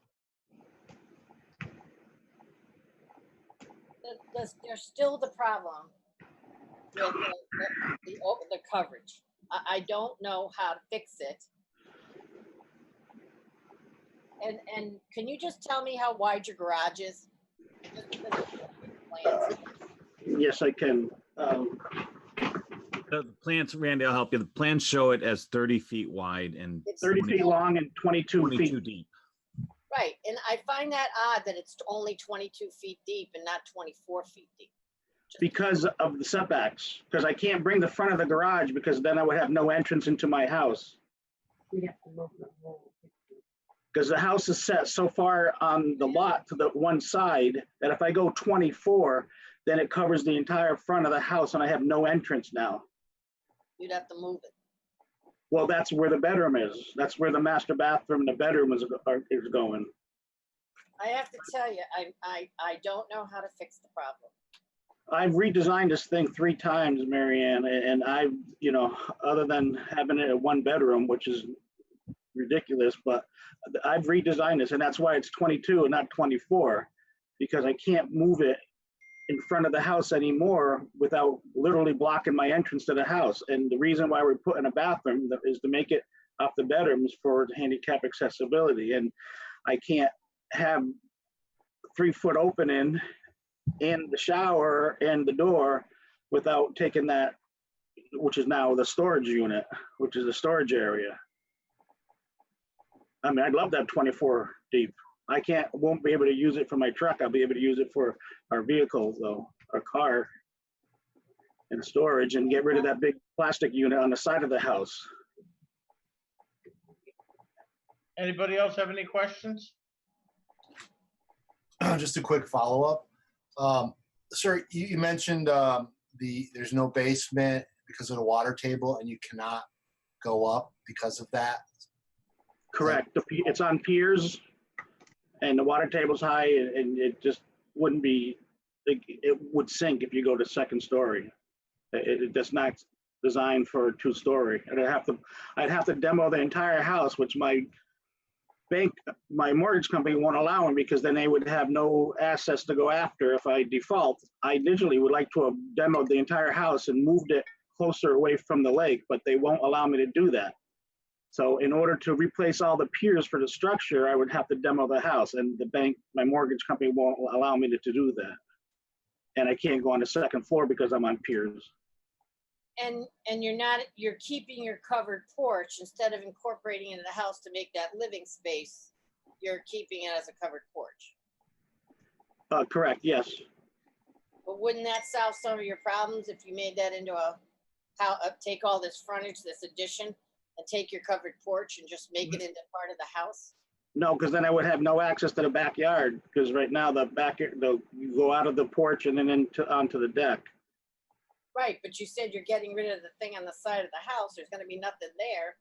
There's still the problem with the coverage. I don't know how to fix it. And can you just tell me how wide your garage is? Just because of the plans. Yes, I can. The plans, Randy, I'll help you. The plans show it as 30 feet wide and 30 feet long and 22 22 feet. deep. Right, and I find that odd that it's only 22 feet deep and not 24 feet deep. Because of the setbacks, because I can't bring the front of the garage because then I would have no entrance into my house. Because the house is set so far on the lot to the one side that if I go 24, then it covers the entire front of the house and I have no entrance now. You'd have to move it. Well, that's where the bedroom is. That's where the master bathroom and the bedroom is going. I have to tell you, I don't know how to fix the problem. I've redesigned this thing 3 times, Marianne, and I've, other than having it a 1 bedroom, which is ridiculous, but I've redesigned this, and that's why it's 22 and not 24, because I can't move it in front of the house anymore without literally blocking my entrance to the house. And the reason why we're putting a bathroom is to make it off the bedrooms for handicap accessibility. And I can't have 3-foot opening in the shower and the door without taking that, which is now the storage unit, which is the storage area. I mean, I'd love to have 24 deep. Won't be able to use it for my truck. I'll be able to use it for our vehicles though, our car and storage, and get rid of that big plastic unit on the side of the house. Anybody else have any questions? Just a quick follow-up. Sir, you mentioned there's no basement because of the water table and you cannot go up because of that. Correct. It's on piers and the water table's high and it just wouldn't be, it would sink if you go to 2nd story. It's not designed for 2-story. And I'd have to demo the entire house, which my mortgage company won't allow me because then they would have no assets to go after if I default. I initially would like to have demoed the entire house and moved it closer away from the lake, but they won't allow me to do that. So in order to replace all the piers for the structure, I would have to demo the house, and the bank, my mortgage company won't allow me to do that. And I can't go on the 2nd floor because I'm on piers. And you're keeping your covered porch instead of incorporating into the house to make that living space. You're keeping it as a covered porch. Correct, yes. But wouldn't that solve some of your problems if you made that into take all this frontage, this addition, and take your covered porch and just make it into part of the house? No, because then I would have no access to the backyard, because right now you go out of the porch and then onto the deck. Right, but you said you're getting rid of the thing on the side of the house. There's gonna be nothing there.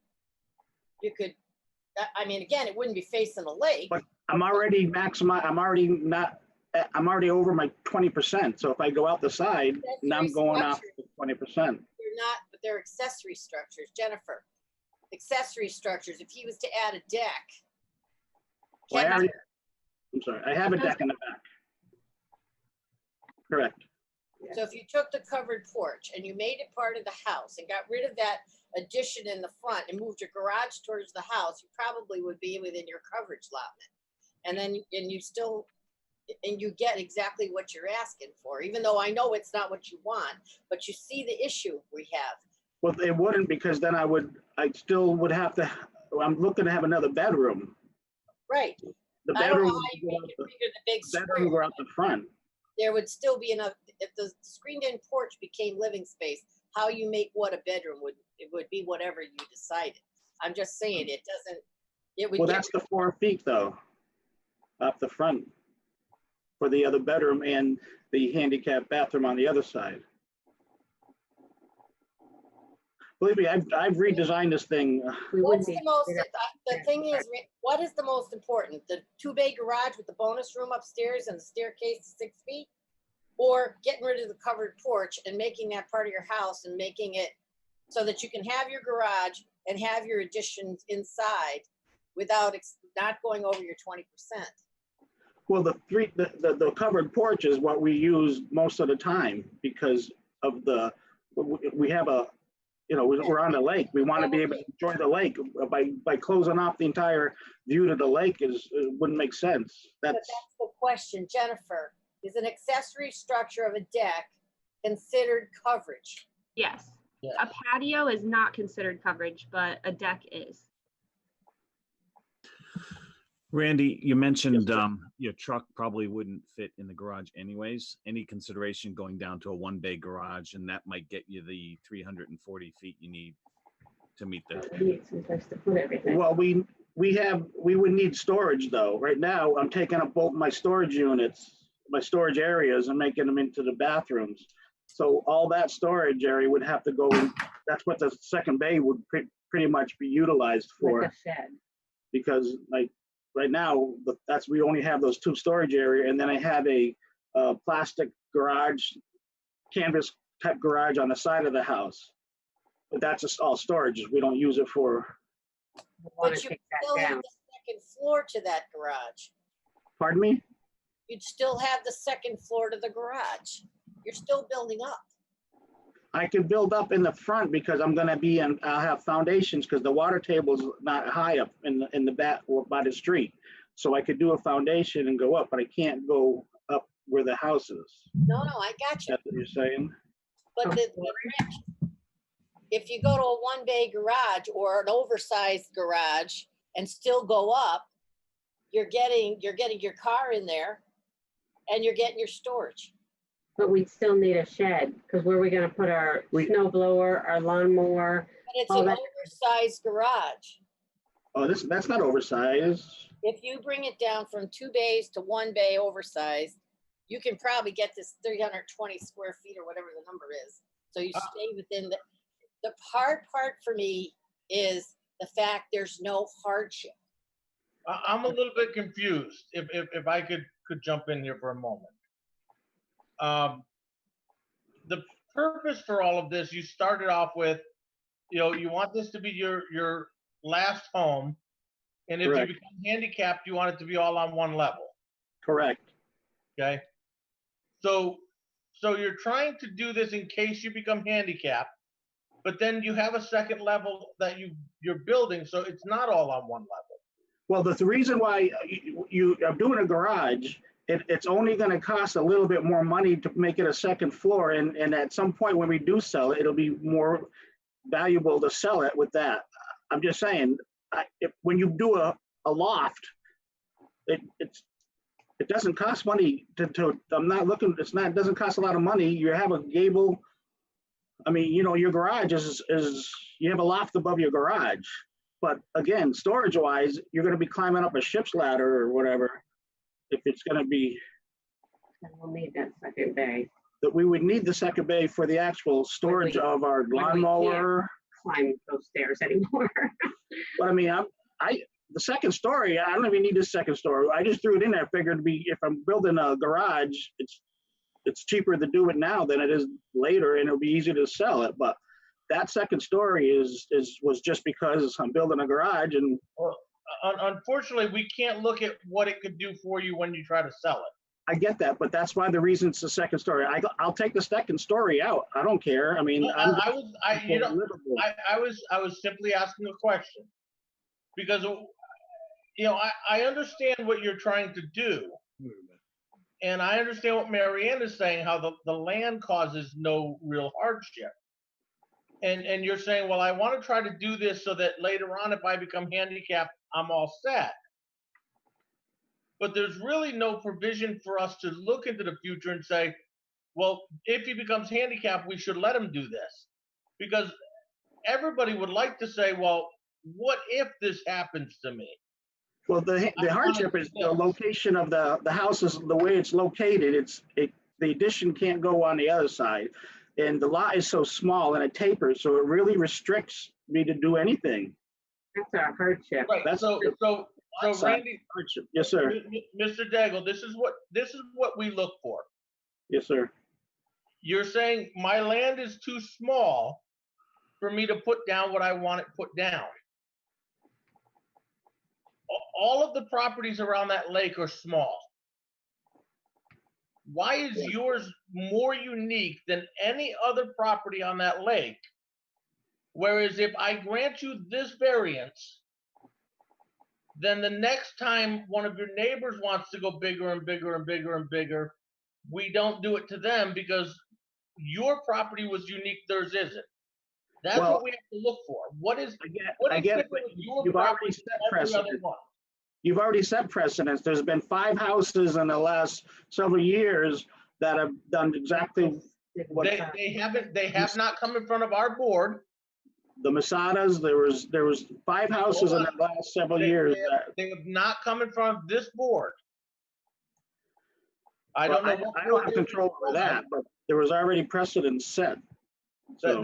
You could, I mean, again, it wouldn't be facing the lake. But I'm already I'm already over my 20%. So if I go out the side, now I'm going off to 20%. They're not, but they're accessory structures, Jennifer. Accessory structures, if he was to add a deck. Well, I'm sorry, I have a deck in the back. Correct. So if you took the covered porch and you made it part of the house and got rid of that addition in the front and moved your garage towards the house, you probably would be within your coverage allotment. And then, and you get exactly what you're asking for, even though I know it's not what you want, but you see the issue we have. Well, it wouldn't, because then I still would have to, I'm looking to have another bedroom. Right. The I don't know bedroom, how you make it bigger, the big bedroom square. were out the front. There would still be enough, if the screened-in porch became living space, how you make what a bedroom it would be whatever you decided. I'm just saying, it doesn't, it would. Well, get- that's the 4 feet though, up the front for the other bedroom and the handicap bathroom on the other side. Believe me, I've redesigned this thing. What's the most, the thing is, what is the most important? The 2-bay garage with the bonus room upstairs and the staircase to 6 feet? Or getting rid of the covered porch and making that part of your house and making it so that you can have your garage and have your additions inside without not going over your 20%? Well, the covered porch is what we use most of the time because of we have a, you know, we're on the lake. We want to be able to enjoy the lake. By closing off the entire view to the lake it wouldn't make sense. But that's the question, Jennifer. Is an accessory structure of a deck considered coverage? Yes. Yeah. A patio is not considered coverage, but a deck is. Randy, you mentioned your truck probably wouldn't fit in the garage anyways. Any consideration going down to a 1-bay garage, and that might get you the 340 feet you need to meet the. Well, we would need storage though. Right now, I'm taking up both my storage units, my storage areas, and making them into the bathrooms. So all that storage area would have to go in. That's what the second bay would pretty much be utilized for. Like a shed. Because like right now, we only have those 2 storage area, and then I have a plastic garage, canvas type garage on the side of the house. But that's just all storage. We don't use it for. But you still have the second floor to that garage. Pardon me? You'd still have the second floor to the garage. You're still building up. I can build up in the front because I'm going to be in. I'll have foundations because the water table's not high up in the back or by the street, so I could do a foundation and go up, but I can't go up where the house is. No, I got you. That's what you're saying. But Rich, if you go to a 1-bay garage or an oversized garage and still go up, you're getting your car in there and you're getting your storage. But we'd still need a shed, because where are we gonna put our snow blower, our lawnmower? But it's all an that? oversized garage. Oh, that's not oversized. If you bring it down from 2 bays to 1 bay oversized, you can probably get this 320 square feet or whatever the number is. So you stay within the hard part for me is the fact there's no hardship. I'm a little bit confused, if I could jump in here for a moment. The purpose for all of this, you started off with, you know, you want this to be your last home, and if Correct. you become handicapped, you want it to be all on one level. Correct. Okay. So you're trying to do this in case you become handicapped, but then you have a second level that you're building, so it's not all on one level. Well, the reason why you are doing a garage, it's only going to cost a little bit more money to make it a second floor, and at some point when we do sell it, it'll be more valuable to sell it with that. I'm just saying, when you do a loft, it doesn't cost money to I'm not looking. It doesn't cost a lot of money. You have a gable. I mean, you know, your garage is you have a loft above your garage, but again, storage wise, you're going to be climbing up a ship's ladder or whatever. If it's going to be, We'll need that second bay. that we would need the second bay for the actual storage of our lawnmower. Climb those stairs anymore. But I mean, the second story, I don't even need this second story. I just threw it in there. I figured if I'm building a garage, it's cheaper to do it now than it is later, and it'll be easier to sell it. But that second story was just because I'm building a garage, and unfortunately, we can't look at what it could do for you when you try to sell it. I get that, but that's why the reason it's the second story. I'll take the second story out. I don't care. I mean, I was simply asking a question because, I understand what you're trying to do. And I understand what Marianne is saying, how the land causes no real hardship. And you're saying, well, I want to try to do this so that later on, if I become handicapped, I'm all set. But there's really no provision for us to look into the future and say, well, if he becomes handicapped, we should let him do this. Because everybody would like to say, well, what if this happens to me? Well, the hardship is the location of the house is the way it's located. The addition can't go on the other side. And the lot is so small and it tapers, so it really restricts me to do anything. That's our hardship. Right. That's So Randy, hardship. Yes, sir. Mr. Daigle, this is what we look for. Yes, sir. You're saying my land is too small for me to put down what I want it put down. All of the properties around that lake are small. Why is yours more unique than any other property on that lake? Whereas if I grant you this variance, then the next time one of your neighbors wants to go bigger and bigger and bigger and bigger, we don't do it to them because your property was unique, theirs isn't. That's what we have to look for. What is different with your property than every other one? You've already set precedents. There's been 5 houses in the last several years that have done exactly what they have not come in front of our board. The Masadas, there was 5 houses in the last several years. They have not come in front of this board. I don't know. I don't have control over that, but there was already precedent set. So.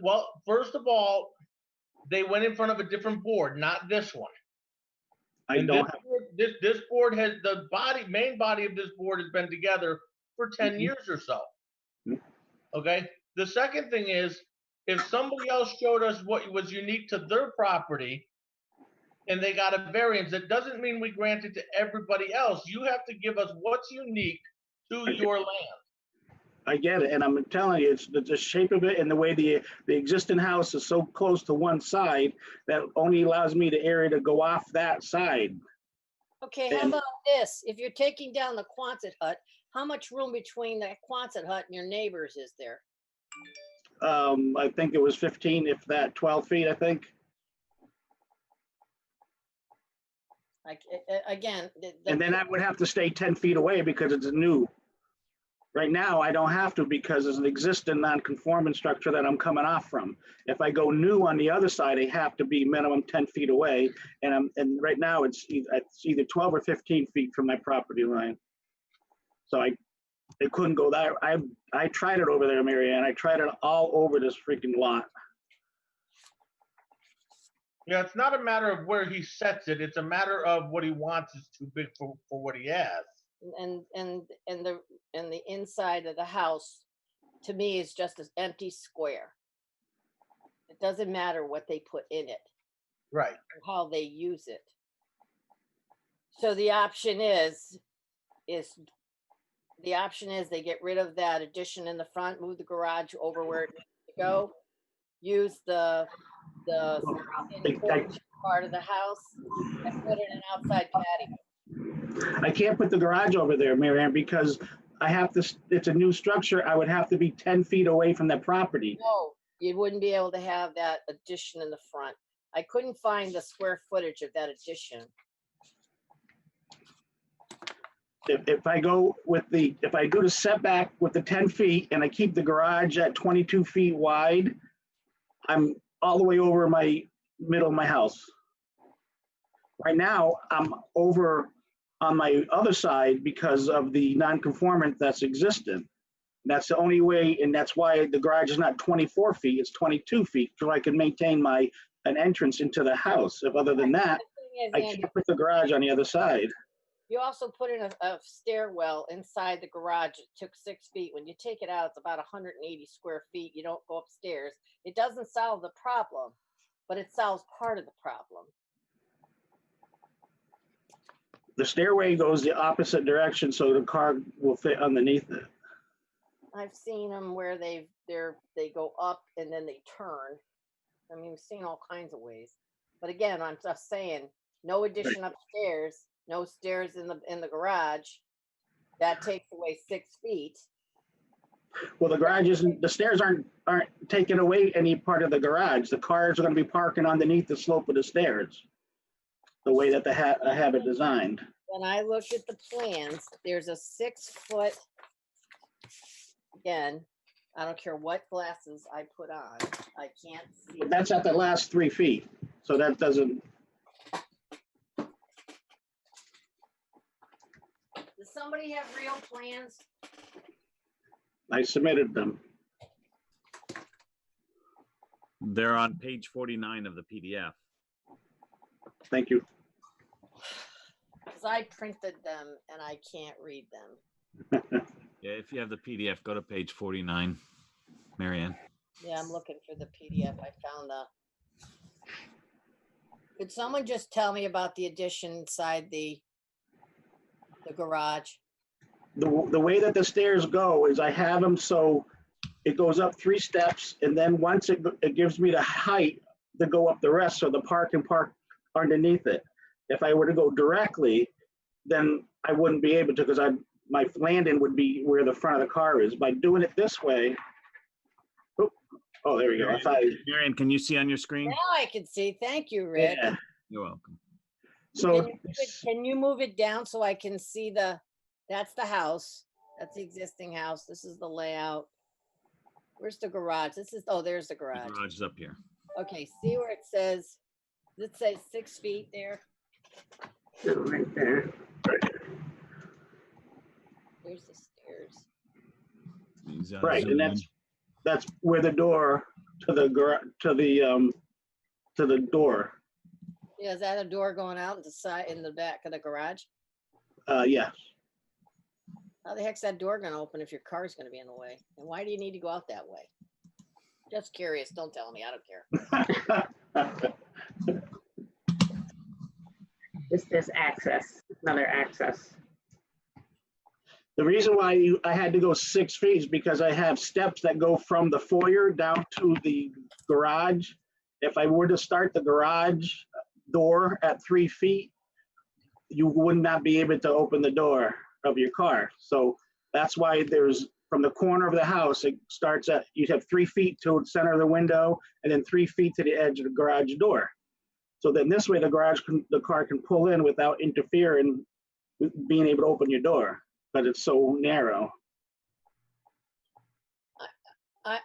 Well, first of all, they went in front of a different board, not this one. This board has main body of this board has been together for 10 years or so. Okay. The second thing is, if somebody else showed us what was unique to their property and they got a variance, that doesn't mean we grant it to everybody else. You have to give us what's unique to your land. I get it, and I'm telling you, it's the shape of it and the way the existing house is so close to one side that only allows me the area to go off that side. Okay, how about this? If you're taking down the Quonset hut, how much room between that Quonset hut and your neighbors is there? I think it was 15, if that, 12 feet, I think. Like, again. And then I would have to stay 10 feet away because it's new. Right now, I don't have to because there's an existing non-conforming structure that I'm coming off from. If I go new on the other side, I have to be minimum 10 feet away. And right now it's either 12 or 15 feet from my property line. So I couldn't go there. I tried it over there, Marianne. I tried it all over this freaking lot. Yeah, it's not a matter of where he sets it. It's a matter of what he wants is too big for what he has. And the inside of the house, to me, is just an empty square. It doesn't matter what they put in it, right? Or how they use it. So the option is they get rid of that addition in the front, move the garage over where it needs to go, use the part of the house, and put in an outside patio. I can't put the garage over there, Marianne, because it's a new structure. I would have to be 10 feet away from that property. No, you wouldn't be able to have that addition in the front. I couldn't find the square footage of that addition. If I do the setback with the 10 feet and I keep the garage at 22 feet wide, I'm all the way over my middle of my house. Right now, I'm over on my other side because of the non-conformant that's existent. That's the only way, and that's why the garage is not 24 feet, it's 22 feet, so I can maintain an entrance into the house. If other than that, I can't put the garage on the other side. You also put in a stairwell inside the garage. It took 6 feet. When you take it out, it's about 180 square feet. You don't go upstairs. It doesn't solve the problem, but it solves part of the problem. The stairway goes the opposite direction, so the car will fit underneath it. I've seen them where they go up and then they turn. I mean, we've seen all kinds of ways. But again, I'm just saying, no addition upstairs, no stairs in the garage. That takes away 6 feet. Well, the garage isn't, the stairs aren't taking away any part of the garage. The cars are gonna be parking underneath the slope of the stairs. The way that I have it designed. When I looked at the plans, there's a 6-foot, again, I don't care what glasses I put on, I can't see. But that's at the last 3 feet, so that doesn't, Does somebody have real plans? I submitted them. They're on page 49 of the PDF. Thank you. Because I printed them and I can't read them. Yeah, if you have the PDF, go to page 49, Marianne. Yeah, I'm looking for the PDF. I found the. Could someone just tell me about the addition inside the garage? The way that the stairs go is I have them so it goes up 3 steps, and then once it gives me the height to go up the rest, so the car can park underneath it. If I were to go directly, then I wouldn't be able to, because my landing would be where the front of the car is. By doing it this way, oh, there we go. Marianne, can you see on your screen? Now I can see. Thank you, Rick. Yeah. You're welcome. So Can you move it down so I can see that's the house. That's the existing house. This is the layout. Where's the garage? There's the The garage. garage is up here. Okay, see where it says, does it say 6 feet there? No, right there. There's the stairs. right, and that's where the door to the door. Yeah, is that a door going out in the back of the garage? Yes. How the heck's that door gonna open if your car's gonna be in the way? And why do you need to go out that way? Just curious, don't tell me, I don't care. This access, another access. The reason why I had to go 6 feet is because I have steps that go from the foyer down to the garage. If I were to start the garage door at 3 feet, you would not be able to open the door of your car. So that's why from the corner of the house, it starts at, you have 3 feet to the center of the window and then 3 feet to the edge of the garage door. So then this way the car can pull in without interfering with being able to open your door, but it's so narrow.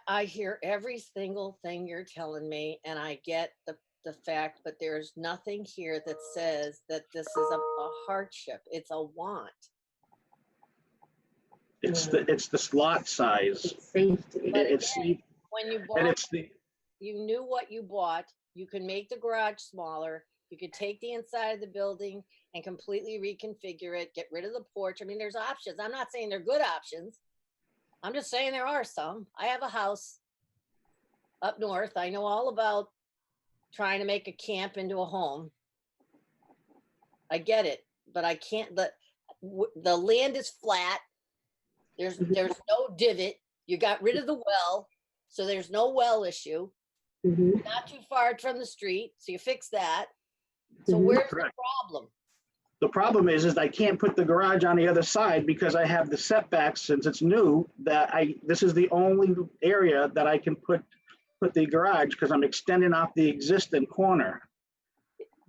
I hear every single thing you're telling me and I get the fact, but there's nothing here that says that this is a hardship. It's a want. It's the slot size. It's safety. When you And bought, it's you knew what you bought. You can make the garage smaller. You could take the inside of the building and completely reconfigure it, get rid of the porch. I mean, there's options. I'm not saying they're good options. I'm just saying there are some. I have a house up north. I know all about trying to make a camp into a home. I get it, but I can't. The land is flat. There's no divot. You got rid of the well, so there's no well issue. Mhm. Not too far from the street, so you fix that. So where's the problem? The problem is I can't put the garage on the other side because I have the setbacks since it's new, that this is the only area that I can put the garage because I'm extending off the existing corner.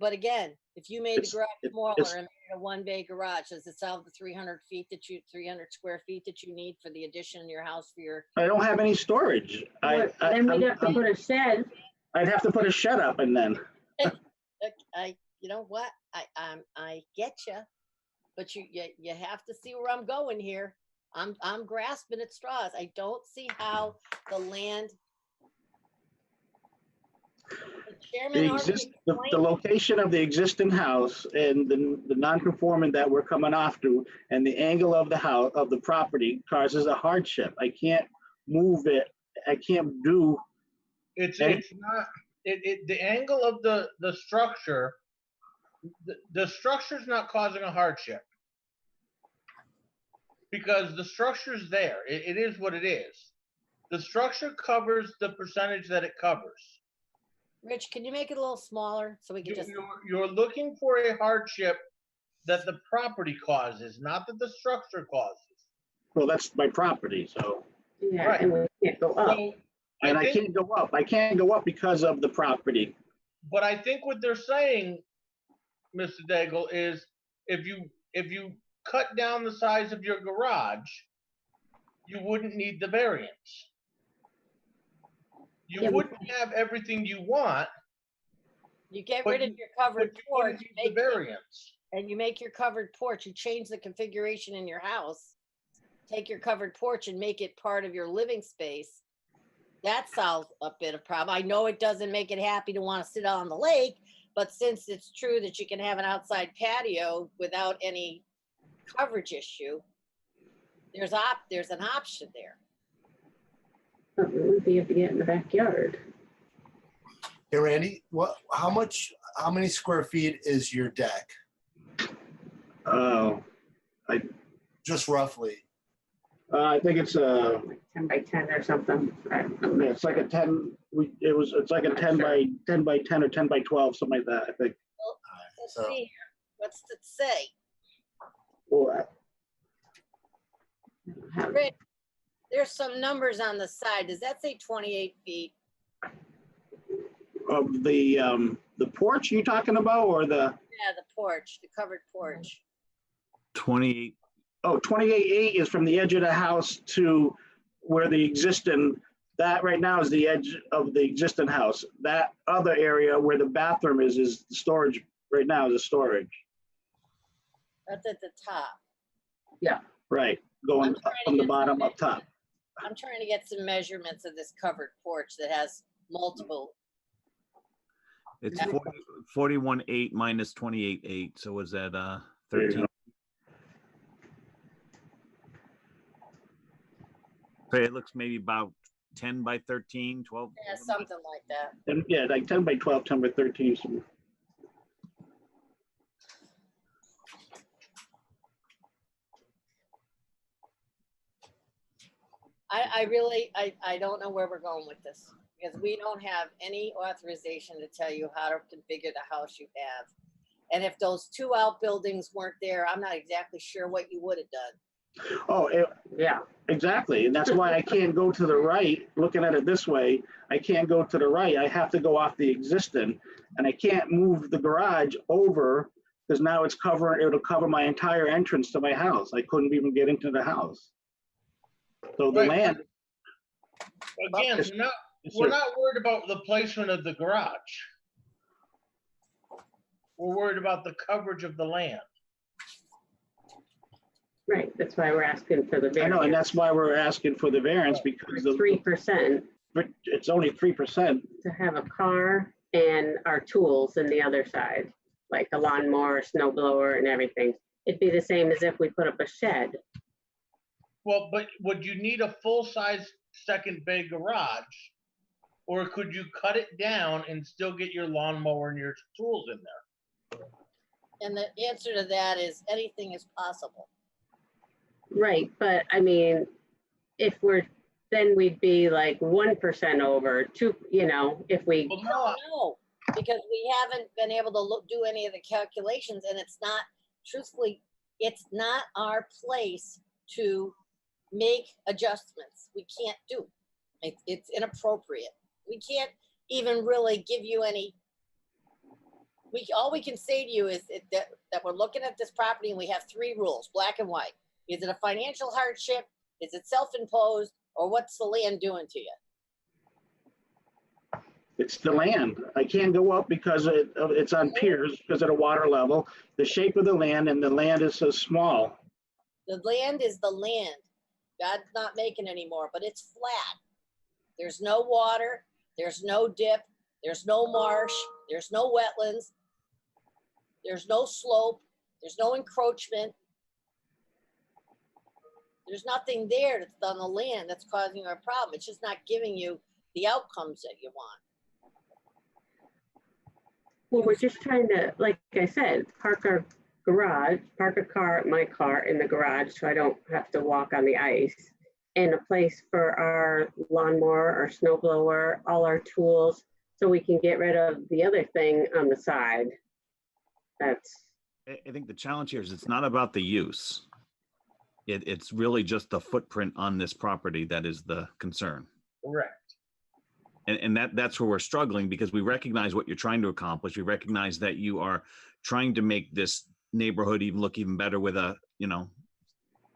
But again, if you made the garage smaller it's- and made a 1-bay garage, does it solve the 300 square feet that you need for the addition in your house for your? I don't have any storage. Then we'd have to put a shed. I'd have to put a shed up and then. You know what? I get you, but you have to see where I'm going here. I'm grasping at straws. I don't see how the land. The chairman already The explained- location of the existing house and the non-conforming that we're coming off to and the angle of the house, of the property causes a hardship. I can't move it. I can't do. It's not, the angle of the structure The structure's not causing a hardship. Because the structure's there. It is what it is. The structure covers the percentage that it covers. Rich, can you make it a little smaller so we can just, You're looking for a hardship that the property causes, not that the structure causes. Well, that's my property, so, Yeah, Right. and we can't go up. So, and I think- can't go up. I can't go up because of the property. But I think what they're saying, Mr. Daigle, is if you cut down the size of your garage, you wouldn't need the variance. You Yeah, but- wouldn't have everything you want, you get but rid of you- your but covered you porch, wouldn't need the variance. and you make your covered porch, you change the configuration in your house, take your covered porch and make it part of your living space. That solves a bit of problem. I know it doesn't make it happy to want to sit on the lake, but since it's true that you can have an outside patio without any coverage issue, there's an option there. But we wouldn't be able to get in the backyard. Hey, Randy, how many square feet is your deck? Oh, Just roughly. I think it's Like 10 by 10 or something. I don't know. it's like a 10, it's like a 10 by 10 or 10 by 12, something like that, I think. Let's So- see here. What's it say? Well, Have- Rich, there's some numbers on the side. Does that say 28 feet? of the porch you talking about, or the, Yeah, the porch, the covered porch. 28, 28.8 is from the edge of the house to where the existing, that right now is the edge of the existing house. That other area where the bathroom is the storage, right now is the storage. That's at the top. Right, going I'm trying to from the get bottom some up top. I'm trying to get some measurements of this covered porch that has multiple. it's 41.8 minus 28.8, so was that There you 13? Okay, it looks maybe about 10 by 13, 12. Yeah, something like that. And yeah, like 10 by 12, 10 by 13. So I don't know where we're going with this because we don't have any authorization to tell you how to configure the house you have. And if those two outbuildings weren't there, I'm not exactly sure what you would have done. Oh, yeah, exactly. And that's why I can't go to the right, looking at it this way. I can't go to the right. I have to go off the existing, and I can't move the garage over because now it'll cover my entire entrance to my house. I couldn't even get into the house. So the Right. land, Again, we're not worried about the placement of the garage. We're worried about the coverage of the land. Right, that's why we're asking for the I know, and variance. that's why we're asking for the variance because of, 3% it's only 3%. to have a car and our tools in the other side, like a lawnmower, snow blower and everything. It'd be the same as if we put up a shed. Well, but would you need a full-size second bay garage? Or could you cut it down and still get your lawnmower and your tools in there? And the answer to that is anything is possible. Right, but I mean, then we'd be like 1% over, if we, Well, No, because we haven't been able to do any of the calculations and it's not, truthfully, it's not our place to make adjustments. We can't do. It's inappropriate. We can't even really give you any, all we can say to you is that we're looking at this property and we have three rules, black and white. Is it a financial hardship? Is it self-imposed? Or what's the land doing to you? It's the land. I can't go up because it's on piers because of the water level, the shape of the land, and the land is so small. The land is the land. God's not making any more, but it's flat. There's no water. There's no dip. There's no marsh. There's no wetlands. There's no slope. There's no encroachment. There's nothing there that's on the land that's causing our problem. It's just not giving you the outcomes that you want. Well, we're just trying to, like I said, park our garage, park a car, my car in the garage, so I don't have to walk on the ice. And a place for our lawnmower, our snow blower, all our tools, so we can get rid of the other thing on the side. That's, I think the challenge here is it's not about the use. It's really just the footprint on this property that is the concern. Correct. And that's where we're struggling, because we recognize what you're trying to accomplish. We recognize that you are trying to make this neighborhood look even better with a,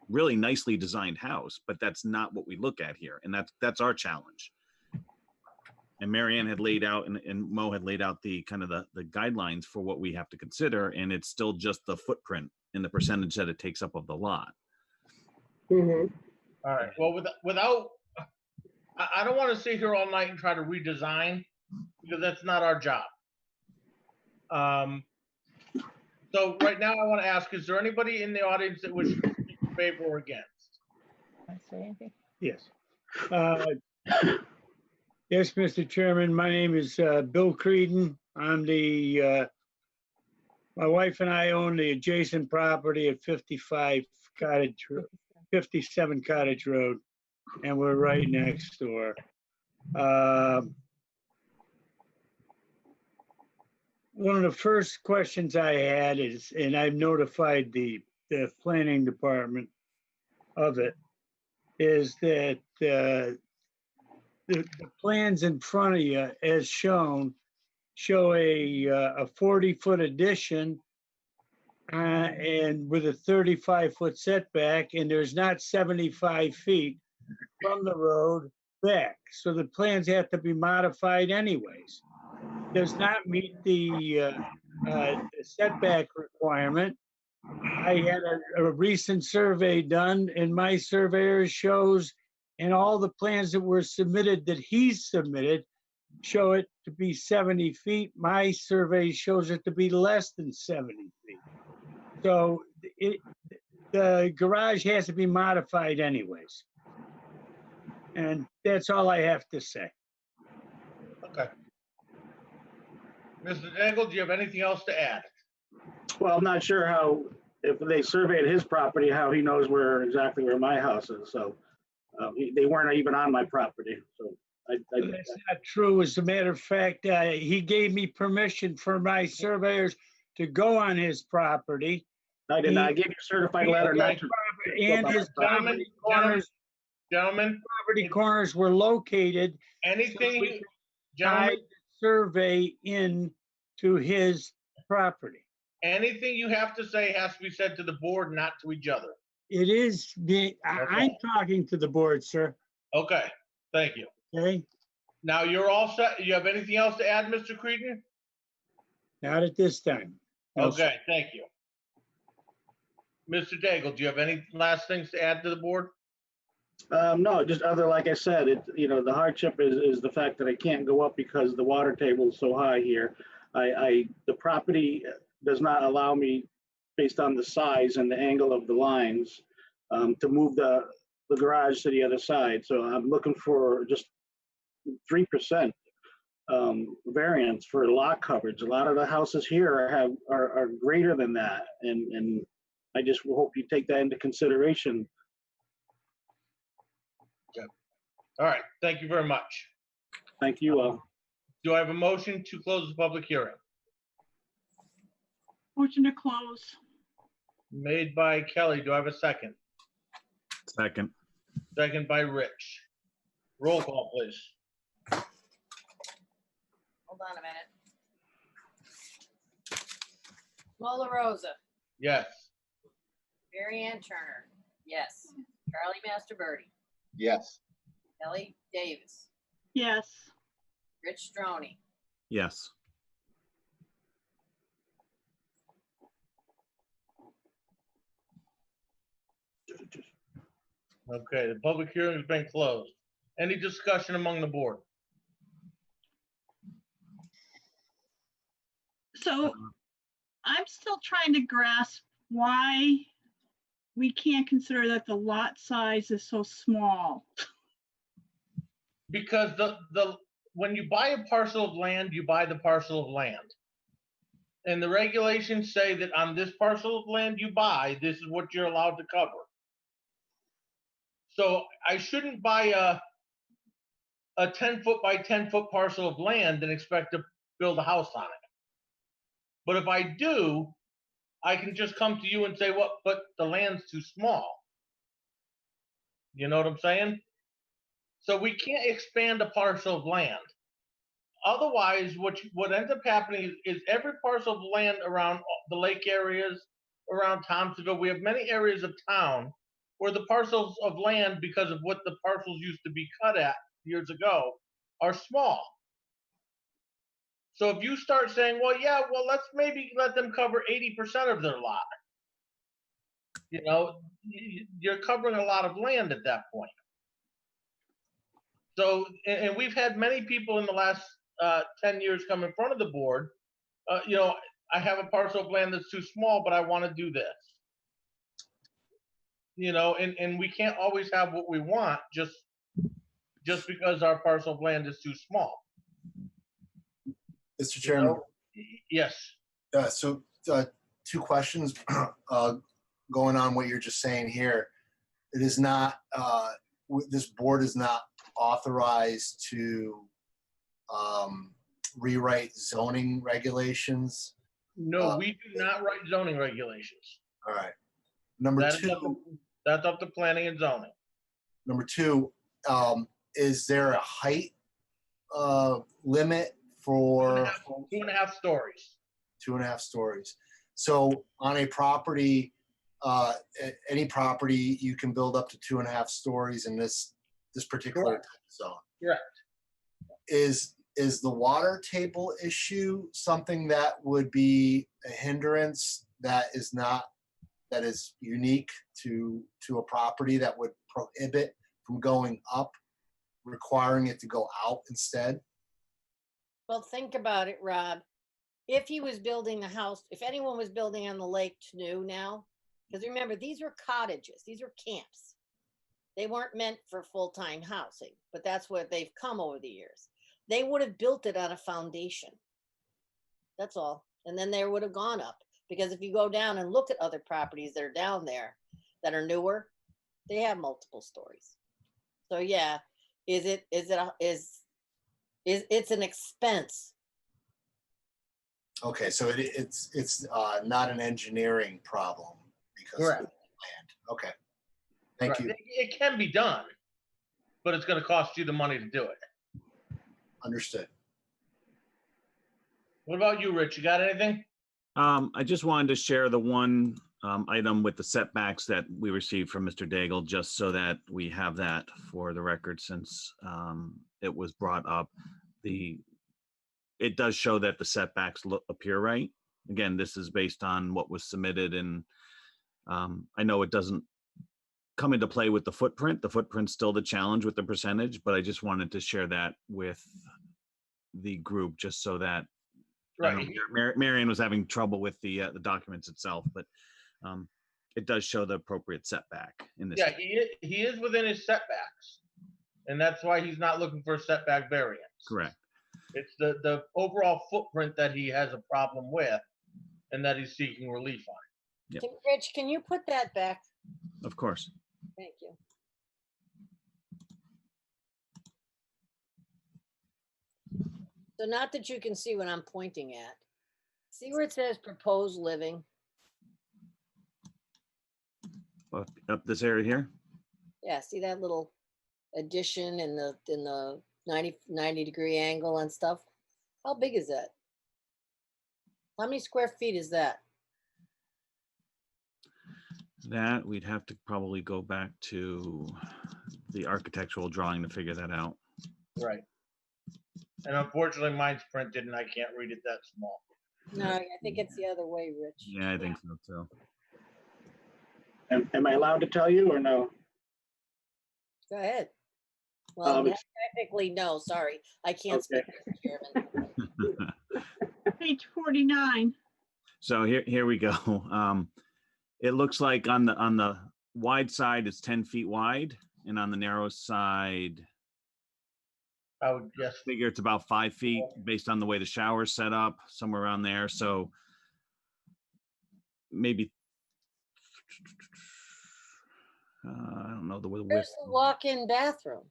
really nicely designed house, but that's not what we look at here. And that's our challenge. And Marianne had laid out and Mo had laid out the kind of the guidelines for what we have to consider. And it's still just the footprint and the percentage that it takes up of the lot. mhm. All right, well, without, I don't want to sit here all night and try to redesign, because that's not our job. So right now I want to ask, is there anybody in the audience that wishes to speak in favor or against? Yes. Yes, Mr. Chairman, my name is Bill Creedon. I'm my wife and I own the adjacent property at 57 Cottage Road, and we're right next door. One of the first questions I had is, and I've notified the planning department of it, is that the plans in front of you, as shown, show a 40-foot addition and with a 35-foot setback, and there's not 75 feet from the road back. So the plans have to be modified anyways. Does not meet the setback requirement. I had a recent survey done, and my surveyor shows, and all the plans that were submitted that he submitted show it to be 70 feet. My survey shows it to be less than 70 feet. So the garage has to be modified anyways. And that's all I have to say. Okay. Mr. Dangle, do you have anything else to add? Well, I'm not sure how, if they surveyed his property, how he knows exactly where my house is. So they weren't even on my property. So That's not true. As a matter of fact, he gave me permission for my surveyors to go on his property. I did not. I gave you a certified letter not to. And his property corners were located. Anything, Tied the survey in to his property. anything you have to say has to be said to the board, not to each other. It is I'm talking to the board, sir. Okay, thank you. Okay, Now you're all set. You have anything else to add, Mr. Creedon? not at this time. No, sir. Okay, thank you. Mr. Daigle, do you have any last things to add to the board? No, just like I said, the hardship is the fact that I can't go up because the water table is so high here. The property does not allow me, based on the size and the angle of the lines, to move the garage to the other side. So I'm looking for just 3% variance for lot coverage. A lot of the houses here are greater than that, and I just hope you take that into consideration. All right, thank you very much. Thank you all. Do I have a motion to close the public hearing? Motion to close. Made by Kelly. Do I have a second? Second. Second by Rich. Roll call, please. Hold on a minute. Mo La Rosa, Yes. Mary Ann Turner, yes. Charlie Masterbirdy, Yes. Kelly Davis, Yes. Rich Stroney, Yes. Okay, the public hearing has been closed. Any discussion among the board? So I'm still trying to grasp why we can't consider that the lot size is so small. Because when you buy a parcel of land, you buy the parcel of land. And the regulations say that on this parcel of land you buy, this is what you're allowed to cover. So I shouldn't buy a 10-foot by 10-foot parcel of land and expect to build a house on it. But if I do, I can just come to you and say, "What? But the land's too small." You know what I'm saying? So we can't expand a parcel of land. Otherwise, what ends up happening is every parcel of land around the lake areas, around Thompsonville, we have many areas of town where the parcels of land, because of what the parcels used to be cut at years ago, are small. So if you start saying, well, yeah, well, let's maybe let them cover 80% of their lot, you're covering a lot of land at that point. So, and we've had many people in the last 10 years come in front of the board. I have a parcel of land that's too small, but I want to do this. And we can't always have what we want just because our parcel of land is too small. Mr. Chairman. Yes. So two questions going on what you're just saying here. It is not, this board is not authorized to rewrite zoning regulations. No, we do not write zoning regulations. All right. Number two. That's up to planning and zoning. Number two, is there a height limit for 2.5 stories? 2.5 stories. So on a property, any property, you can build up to 2.5 stories in this particular zone. Correct. Is the water table issue something that would be a hindrance that is unique to a property that would prohibit from going up, requiring it to go out instead? Well, think about it, Rob. If he was building the house, if anyone was building on the lake Canoe now, because remember, these were cottages, these were camps. They weren't meant for full-time housing, but that's what they've come over the years. They would have built it on a foundation. That's all. And then they would have gone up. Because if you go down and look at other properties that are down there that are newer, they have multiple stories. So yeah, it's an expense. Okay, so it's not an engineering problem because of the land. Okay, thank you. It can be done, but it's going to cost you the money to do it. Understood. What about you, Rich? You got anything? I just wanted to share the one item with the setbacks that we received from Mr. Daigle, just so that we have that for the record, since it was brought up. It does show that the setbacks appear right. Again, this is based on what was submitted, and I know it doesn't come into play with the footprint. The footprint's still the challenge with the percentage, but I just wanted to share that with the group, just so that right. Marion was having trouble with the documents itself, but it does show the appropriate setback in this. Yeah, he is within his setbacks, and that's why he's not looking for a setback variance. Correct. It's the overall footprint that he has a problem with, and that he's seeking relief on. Yep. Rich, can you put that back? Of course. Thank you. So not that you can see what I'm pointing at. See where it says proposed living? Up this area here? Yeah, see that little addition in the 90 degree angle and stuff? How big is that? How many square feet is that? That we'd have to probably go back to the architectural drawing to figure that out. Right. And unfortunately, mine's printed and I can't read it that small. No, I think it's the other way, Rich. Yeah, I think so too. Am I allowed to tell you or no? Go ahead. Well, technically, no, sorry. I can't speak, Mr. Chairman. Page 49. So here we go. It looks like on the wide side, it's 10 feet wide, and on the narrow side, I would guess figure it's about 5 feet based on the way the shower's set up, somewhere around there. So maybe, I don't know the width. Where's the walk-in bathroom?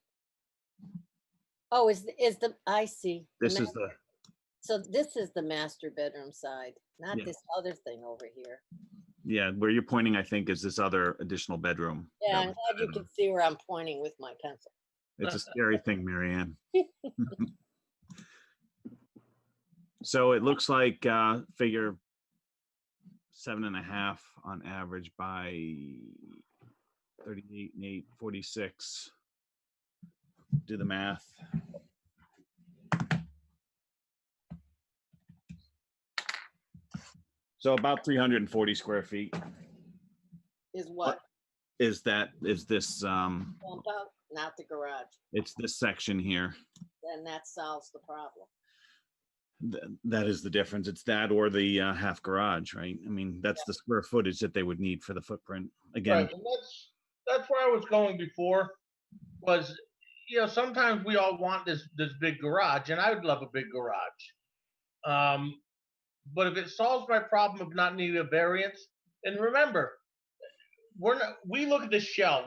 Oh, I see. This is the, So this is the master bedroom side, not Yeah. this other thing over here. yeah, where you're pointing, I think, is this other additional bedroom. Yeah, that I'm was glad you added can on. see where I'm pointing with my pencil. It's a scary thing, Marianne. So it looks like figure 7.5 on average by 38 and 8, 46. Do the math. So about 340 square feet Is what? is this, Bump out, not the garage. it's this section here. Then that solves the problem. That is the difference. It's that or the half garage, right? I mean, that's the square footage that they would need for the footprint. Again, Right, and that's where I was going before, was, sometimes we all want this big garage, and I would love a big garage. But if it solves my problem of not needing a variance, and remember, we look at the shell.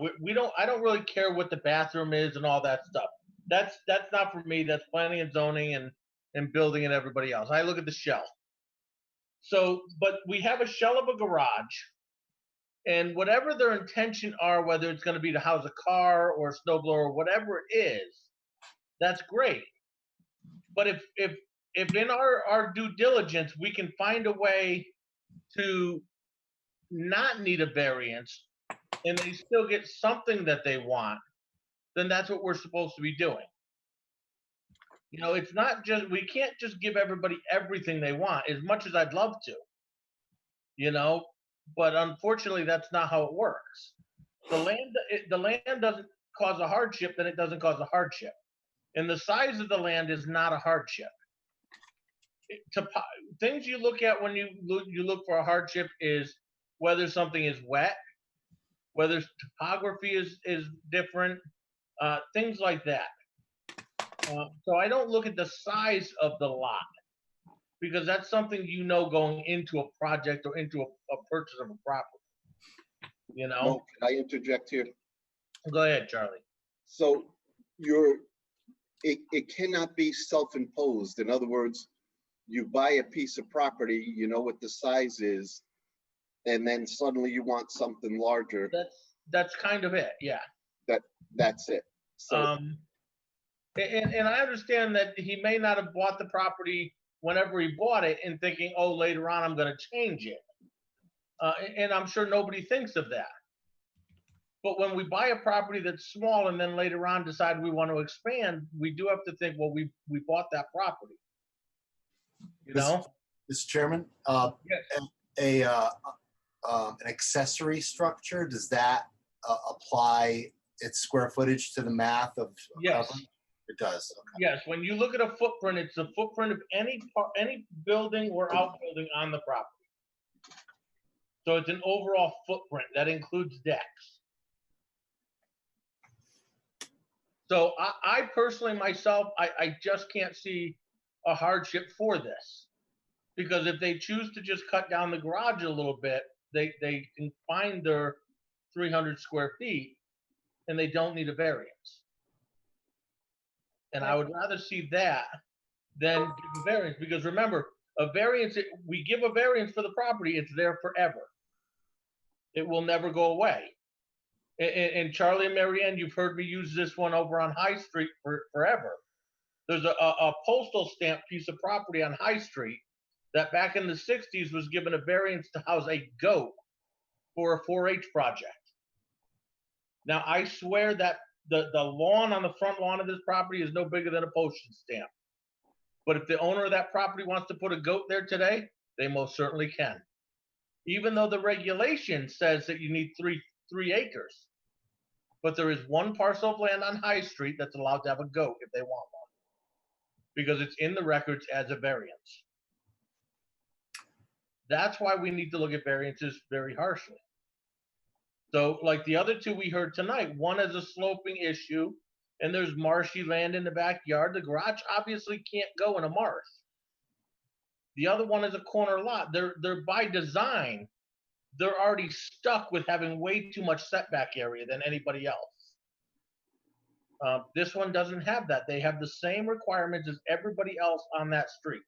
I don't really care what the bathroom is and all that stuff. That's not for me. That's planning and zoning and building and everybody else. I look at the shell. So, but we have a shell of a garage, and whatever their intention are, whether it's going to be to house a car or a snowblower or whatever it is, that's great. But if in our due diligence we can find a way to not need a variance and they still get something that they want, then that's what we're supposed to be doing. It's not just, we can't just give everybody everything they want, as much as I'd love to, but unfortunately that's not how it works. The land doesn't cause a hardship, then it doesn't cause a hardship. And the size of the land is not a hardship. Things you look at when you look for a hardship is whether something is wet, whether topography is different, things like that. So I don't look at the size of the lot, because that's something going into a project or into a purchase of a property. Mo, can I interject here? Go ahead, Charlie. So it cannot be self-imposed. In other words, you buy a piece of property, you know what the size is, and then suddenly you want something larger. That's kind of it, yeah. That's it. So and I understand that he may not have bought the property whenever he bought it and thinking, oh, later on I'm going to change it. And I'm sure nobody thinks of that. But when we buy a property that's small and then later on decide we want to expand, we do have to think, well, we bought that property. Mr. Chairman, Yes. an accessory structure, does that apply its square footage to the math of Yes. coverage? It does. Okay. Yes, when you look at a footprint, it's the footprint of any building or outbuilding on the property. So it's an overall footprint that includes decks. So I personally myself, I just can't see a hardship for this, because if they choose to just cut down the garage a little bit, they can find their 300 square feet and they don't need a variance. And I would rather see that than give a variance, because remember, a variance, we give a variance for the property, it's there forever. It will never go away. And Charlie and Marianne, you've heard me use this one over on High Street forever. There's a postal stamp piece of property on High Street that back in the 60s was given a variance to house a goat for a 4-H project. Now, I swear that the lawn on the front lawn of this property is no bigger than a postage stamp. But if the owner of that property wants to put a goat there today, they most certainly can. Even though the regulation says that you need three acres. But there is one parcel of land on High Street that's allowed to have a goat if they want one, because it's in the records as a variance. That's why we need to look at variances very harshly. So like the other two we heard tonight, one is a sloping issue and there's marshy land in the backyard. The garage obviously can't go in a marsh. The other one is a corner lot. They're by design they're already stuck with having way too much setback area than anybody else. This one doesn't have that. They have the same requirements as everybody else on that street.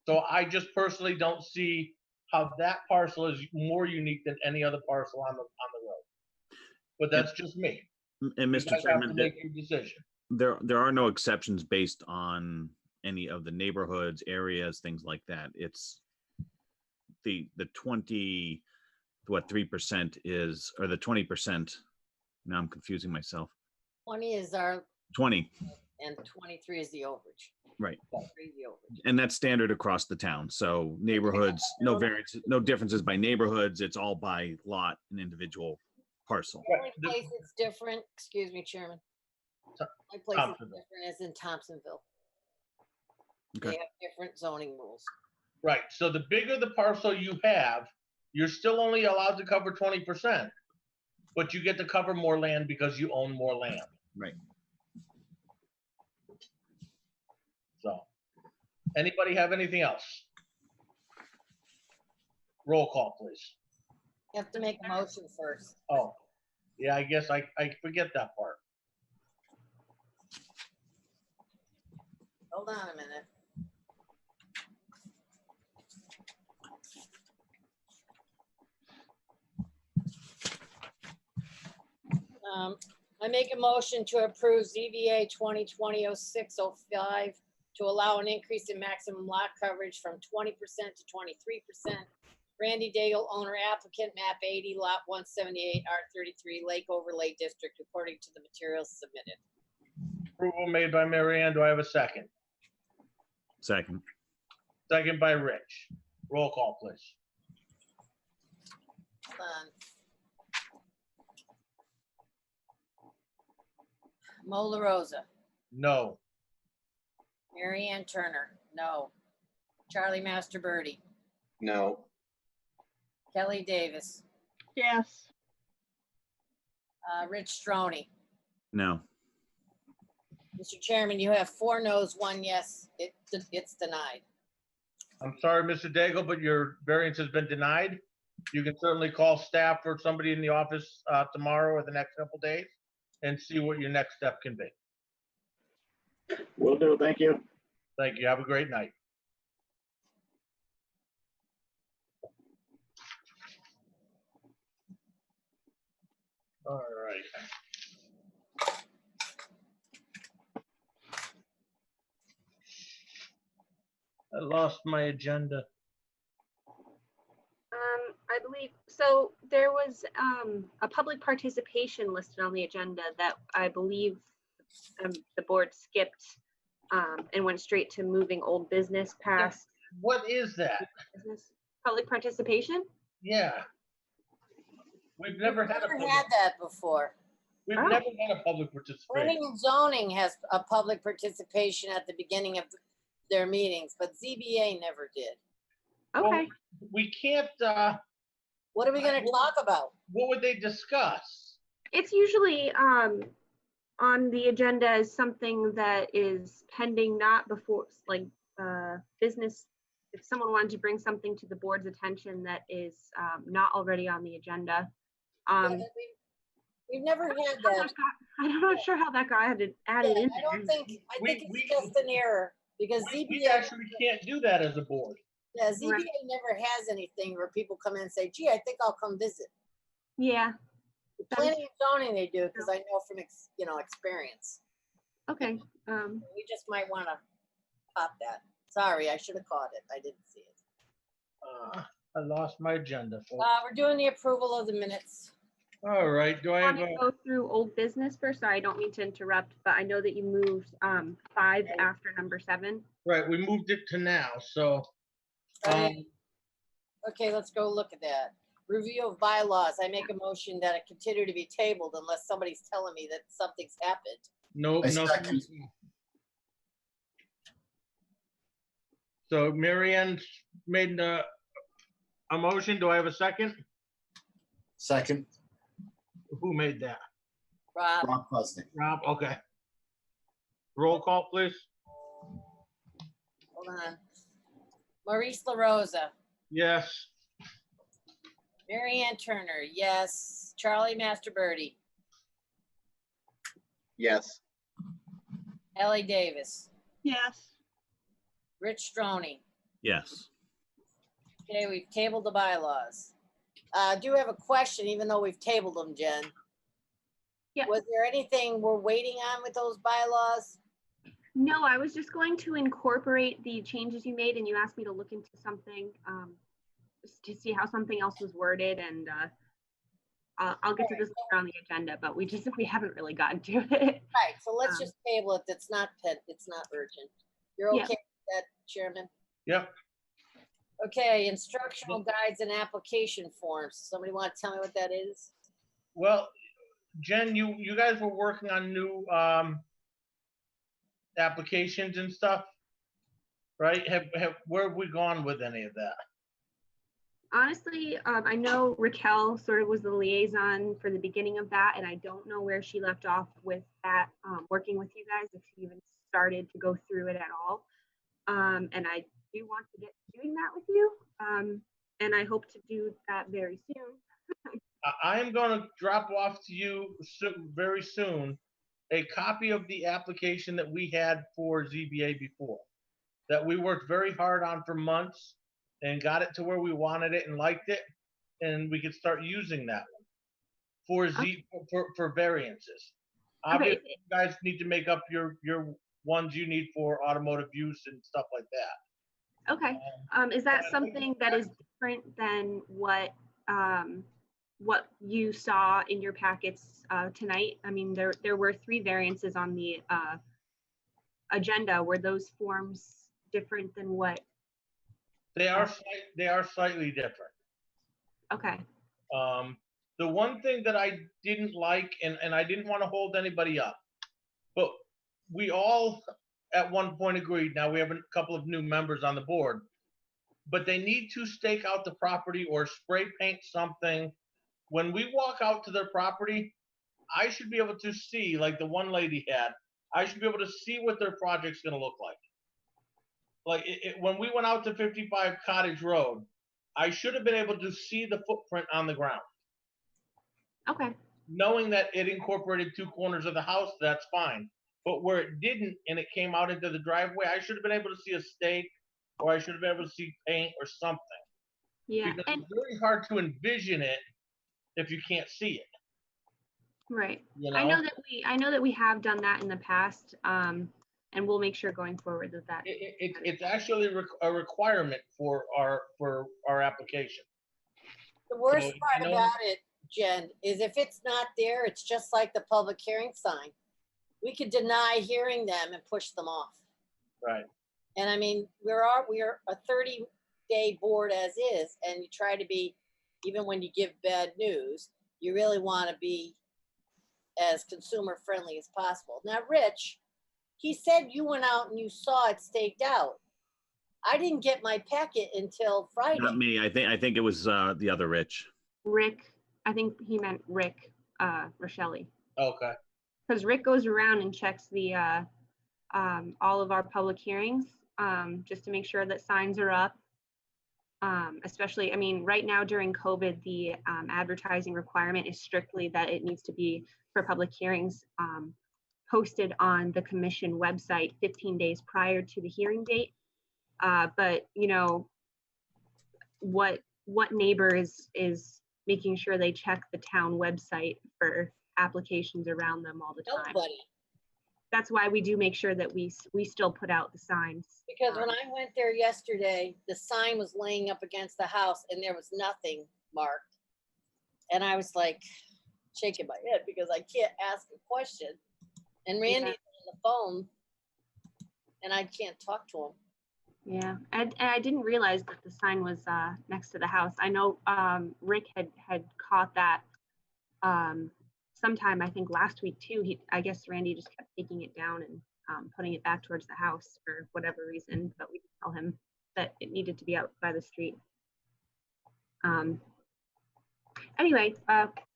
So I just personally don't see how that parcel is more unique than any other parcel on the road. But that's just me. And You Mr. guys have to Chairman, make your decision. there are no exceptions based on any of the neighborhoods, areas, things like that. It's the 3% is, or the 20%. Now I'm confusing myself. 20 is our, 20, and 23 is the overage. right. 23 is the overage. And that's standard across the town. So neighborhoods, no variance, no differences by neighborhoods. It's all by lot and individual parcel. The only place it's different, excuse me, Chairman. The only place it's Thompsonville. different is in Thompsonville. Okay. They have different zoning rules. Right, so the bigger the parcel you have, you're still only allowed to cover 20%, but you get to cover more land because you own more land. Right. So, anybody have anything else? Roll call, please. You have to make a motion first. Oh, yeah, I guess I forget that part. Hold on a minute. I make a motion to approve ZBA 2020-0605 to allow an increase in maximum lot coverage from 20% to 23%. Randy Daigle, owner applicant, map 80, lot 178, R33, Lake Overlay District, according to the materials submitted. Approval made by Mary Ann. Do I have a second? Second. Second by Rich. Roll call, please. Hold on. Mo La Rosa, No. Mary Ann Turner, no. Charlie Masterbirdy, No. Kelly Davis, Yes. Rich Stroney. No. Mr. Chairman, you have 4 noes, 1 yes. It's denied. I'm sorry, Mr. Daigle, but your variance has been denied. You can certainly call staff or somebody in the office tomorrow or the next couple days and see what your next step can be. Will do. Thank you. Thank you. Have a great night. All right. I lost my agenda. I believe, so there was a public participation listed on the agenda that I believe the board skipped and went straight to moving old business past What is that? business. Public participation? Yeah. We've never had a Never public, had that before. we've Oh. never had a public participation. Planning and zoning has a public participation at the beginning of their meetings, but ZBA never did. Okay. We can't, What are we gonna talk about? what would they discuss? It's usually on the agenda as something that is pending, not before, like business. If someone wanted to bring something to the board's attention that is not already on the agenda. Yeah, we've never had that. I'm not sure how that got added Yeah, in I don't there. think, I We- think we- it's just an error because We ZBA, actually can't do that as a board. yeah, ZBA never has anything where people come in and say, gee, I think I'll come visit. Yeah, Planning and zoning they do, because I know from, experience. okay. We just might want to pop that. Sorry, I should have caught it. I didn't see it. I lost my agenda. folks. We're doing the approval of the minutes. All right, do I have Want to a, go through old business first? Sorry, I don't mean to interrupt, but I know that you moved 5 after number 7. right, we moved it to now, so, Okay, let's go look at that. Review of bylaws. I make a motion that it continue to be tabled unless somebody's telling me that something's happened. no, I no. second. So Mary Ann made a motion. Do I have a second? Second, Who made that? Rob, Rob Pusnick. Rob, okay. Roll call, please. hold on. Maurice LaRosa, Yes. Mary Ann Turner, yes. Charlie Masterbirdy, Yes. Ellie Davis, Yes. Rich Stroney. Yes. Okay, we've tabled the bylaws. I do have a question, even though we've tabled them, Jen. Yeah. Was there anything we're waiting on with those bylaws? No, I was just going to incorporate the changes you made, and you asked me to look into something just to see how something else was worded, and I'll get to this later on the agenda, but we haven't really gotten to it. Right, so let's just table it. It's not urgent. You're Yeah. okay with that, Chairman? Yep. Okay, instructional guides and application forms. Somebody want to tell me what that is? Well, Jen, you guys were working on new applications and stuff, right? Where have we gone with any of that? Honestly, I know Raquel sort of was the liaison for the beginning of that, and I don't know where she left off with that, working with you guys, if she even started to go through it at all. And I do want to get doing that with you, and I hope to do that very soon. I am going to drop off to you very soon a copy of the application that we had for ZBA before, that we worked very hard on for months and got it to where we wanted it and liked it, and we could start using that one for variances. Obviously, Okay. you guys need to make up your ones you need for automotive use and stuff like that. Okay. Is that something that is different than what you saw in your packets tonight? I mean, there were 3 variances on the agenda. Were those forms different than what? They are slightly different. Okay. The one thing that I didn't like, and I didn't want to hold anybody up, but we all at one point agreed, now we have a couple of new members on the board, but they need to stake out the property or spray paint something. When we walk out to their property, I should be able to see, like the one lady had, I should be able to see what their project's gonna look like. Like when we went out to 55 Cottage Road, I should have been able to see the footprint on the ground. Okay. Knowing that it incorporated 2 corners of the house, that's fine. But where it didn't and it came out into the driveway, I should have been able to see a stake, or I should have been able to see paint or something. Yeah. Because it's very hard to envision it if you can't see it. Right. You know? I know that we have done that in the past, and we'll make sure going forward that It's actually a requirement for our application. The worst So, part about it, Jen, is if it's not there, it's just like the public hearing sign. We could deny hearing them and push them off. Right. And I mean, we are a 30-day board as is, and you try to be, even when you give bad news, you really want to be as consumer friendly as possible. Now, Rich, he said you went out and you saw it staked out. I didn't get my packet until Friday. Not me. I think it was the other Rich. Rick, I think he meant Rick Rochelle. Okay. Because Rick goes around and checks the all of our public hearings just to make sure that signs are up. Especially, I mean, right now during COVID, the advertising requirement is strictly that it needs to be for public hearings posted on the commission website 15 days prior to the hearing date. But you know, what neighbor is making sure they check the town website for applications around them all the time? Nobody. That's why we do make sure that we still put out the signs. Because when I went there yesterday, the sign was laying up against the house and there was nothing marked. And I was like shaking my head because I can't ask a question. And Randy's on the phone and I can't talk to him. Yeah, and I didn't realize that the sign was next to the house. I know Rick had caught that sometime, I think last week too. I guess Randy just kept taking it down and putting it back towards the house for whatever reason, but we didn't tell him that it needed to be out by the street. Anyway,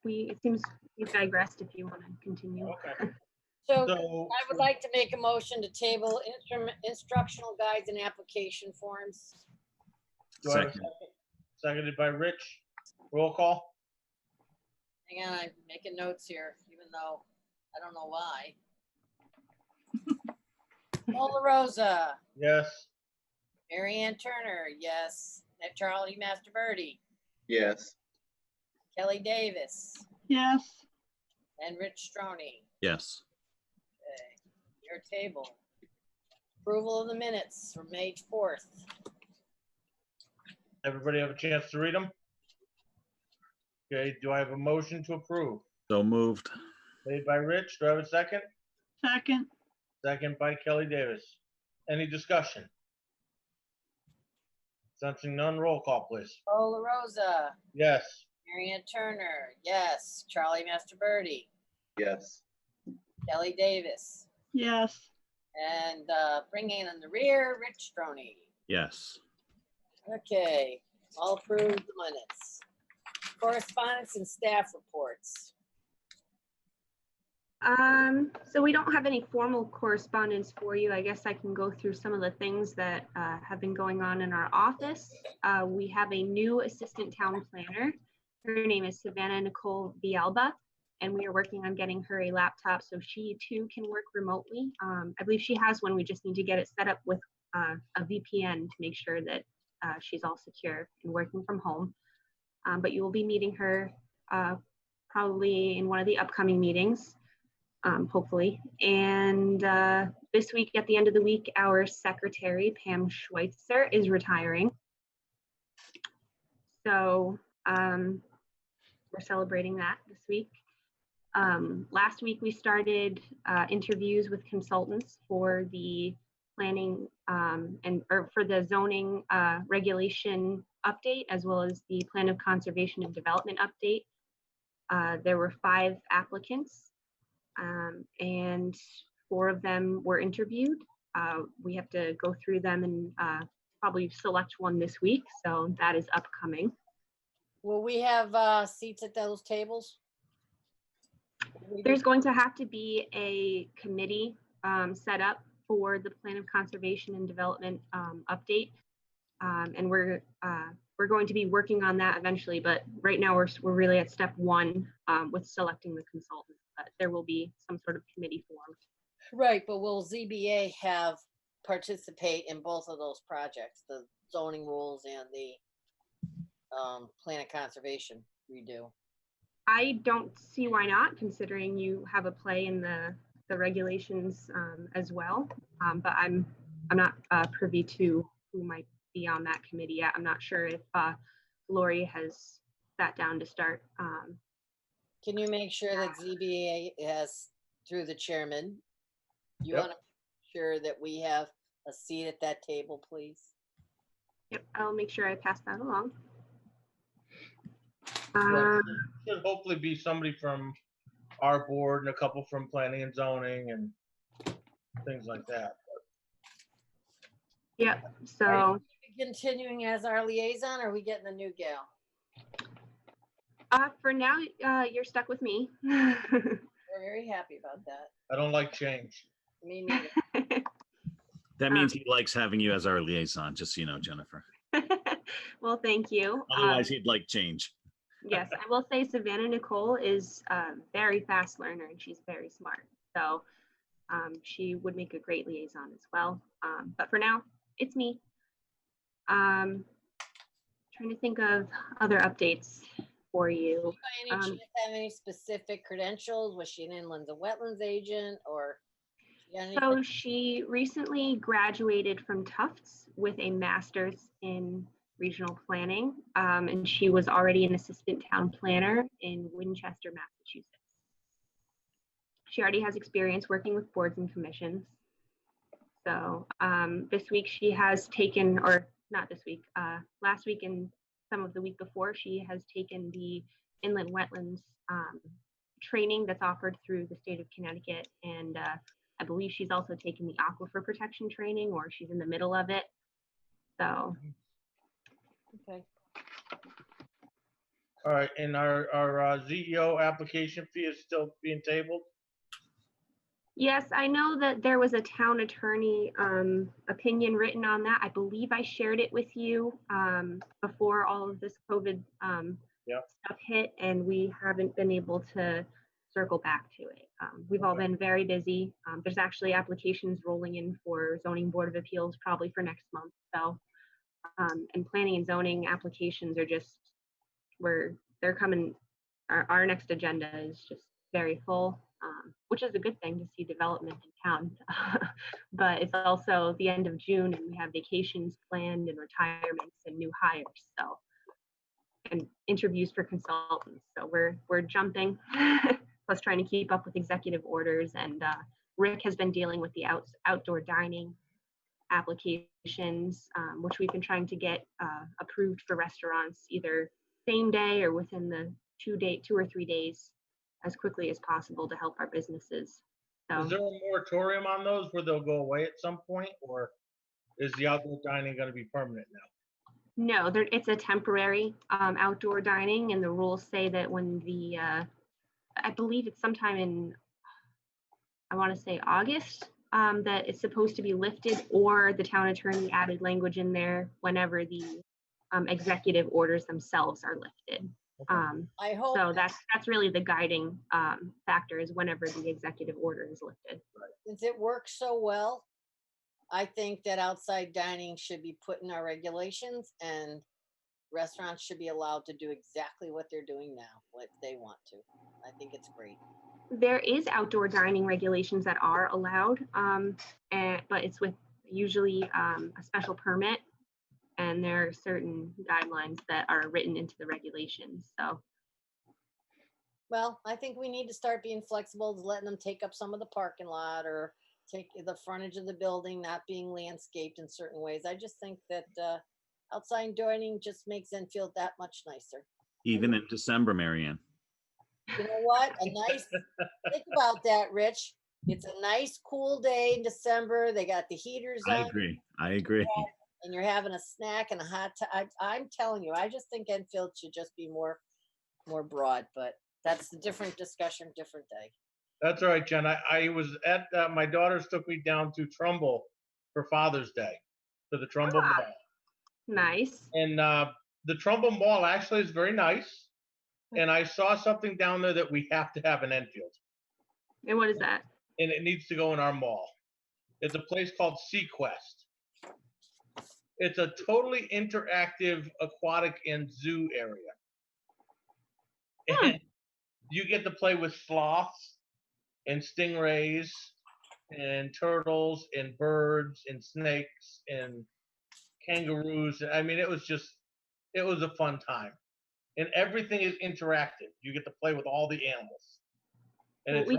it seems we've digressed. If you want to continue. Okay. So I would like to make a motion to table instructional guides and application forms. Do I have a Second. seconded by Rich. Roll call? Hang on, I'm making notes here, even though I don't know why. Paul LaRosa, Yes. Mary Ann Turner, yes. Charlie Masterbirdy, Yes. Kelly Davis, yes, and Rich Stroney. Yes. Okay, your table. Approval of the minutes from May 4th. Everybody have a chance to read them? Okay, do I have a motion to approve? So moved. Made by Rich, do I have a second? second, Second by Kelly Davis. Any discussion? Sensing none, roll call, please. Paul LaRosa, Yes. Mary Ann Turner, yes. Charlie Masterbirdy, Yes. Kelly Davis, yes, and bringing in the rear, Rich Stroney. Yes. Okay, all approved the minutes. Correspondence and staff reports. So we don't have any formal correspondence for you. I guess I can go through some of the things that have been going on in our office. We have a new assistant town planner. Her name is Savannah Nicole Villalba, and we are working on getting her a laptop so she too can work remotely. I believe she has one. We just need to get it set up with a VPN to make sure that she's all secure and working from home. But you will be meeting her probably in one of the upcoming meetings. Hopefully. And this week, at the end of the week, our secretary, Pam Schweitzer, is retiring. So we're celebrating that this week. Last week, we started interviews with consultants for the planning or for the zoning regulation update, as well as the plan of conservation and development update. There were 5 applicants. And 4 of them were interviewed. We have to go through them and probably select one this week, so that is upcoming. Will we have seats at those tables? There's going to have to be a committee set up for the plan of conservation and development update, and we're going to be working on that eventually. But right now we're really at step 1 with selecting the consultant. But there will be some sort of committee formed. Right, but will ZBA participate in both of those projects, the zoning rules and the plan of conservation redo? I don't see why not, considering you have a play in the regulations as well. But I'm not privy to who might be on that committee yet. I'm not sure if Lori has sat down to start. Can you make sure that ZBA has, through the chairman, you Yep. want to make sure that we have a seat at that table, please? Yep, I'll make sure I pass that along. Should hopefully be somebody from our board and a couple from planning and zoning and things like that. Yep, Are so you continuing as our liaison, or are we getting a new gal? for now, you're stuck with me. We're very happy about that. I don't like change. Me neither. That means he likes having you as our liaison, just so you know, Jennifer. Well, thank you. Otherwise, he'd like change. Yes, I will say Savannah Nicole is a very fast learner and she's very smart. So she would make a great liaison as well. But for now, it's me. Trying to think of other updates for you. By any chance have any specific credentials? Was she an inland and wetlands agent, or? So she recently graduated from Tufts with a master's in regional planning, and she was already an assistant town planner in Winchester, Massachusetts. She already has experience working with boards and commissions. So this week she has taken, or not this week, last week and some of the week before, she has taken the inland wetlands training that's offered through the state of Connecticut, and I believe she's also taken the aquifer protection training, or she's in the middle of it. So. Okay. All right, and our ZEO application fee is still being tabled? Yes, I know that there was a town attorney opinion written on that. I believe I shared it with you before all of this COVID Yep. stuff hit, and we haven't been able to circle back to it. We've all been very busy. There's actually applications rolling in for zoning board of appeals probably for next month. So, and planning and zoning applications are just they're coming. Our next agenda is just very full. Which is a good thing to see development in town. But it's also the end of June and we have vacations planned and retirements and new hires. So, and interviews for consultants. So we're jumping, plus trying to keep up with executive orders. And Rick has been dealing with the outdoor dining applications, which we've been trying to get approved for restaurants either same day or within the 2 or 3 days as quickly as possible to help our businesses. So, Is there a moratorium on those where they'll go away at some point, or is the outdoor dining going to be permanent now? no, it's a temporary outdoor dining, and the rules say that when I believe it's sometime in, I want to say August, that it's supposed to be lifted, or the town attorney added language in there whenever the executive orders themselves are lifted. I hope. So that's really the guiding factor, is whenever the executive order is lifted. Since it works so well, I think that outside dining should be put in our regulations, and restaurants should be allowed to do exactly what they're doing now, what they want to. I think it's great. There is outdoor dining regulations that are allowed, but it's with usually a special permit, and there are certain guidelines that are written into the regulations. So, Well, I think we need to start being flexible, letting them take up some of the parking lot or take the frontage of the building, not being landscaped in certain ways. I just think that outside dining just makes Enfield that much nicer. Even in December, Marianne. You know what? Think about that, Rich. It's a nice, cool day in December. They got the heaters on. I agree. And you're having a snack and a hot I'm telling you, I just think Enfield should just be more broad, but that's a different discussion, different day. That's all right, Jen. I was at, my daughters took me down to Trumbull for Father's Day, to the Trumbull Mall. Nice. And the Trumbull Mall actually is very nice. And I saw something down there that we have to have in Enfield. And what is that? And it needs to go in our mall. It's a place called Sequest. It's a totally interactive aquatic and zoo area. And you get to play with sloths and stingrays and turtles and birds and snakes and kangaroos. I mean, it was a fun time. And everything is interactive. You get to play with all the animals. And it's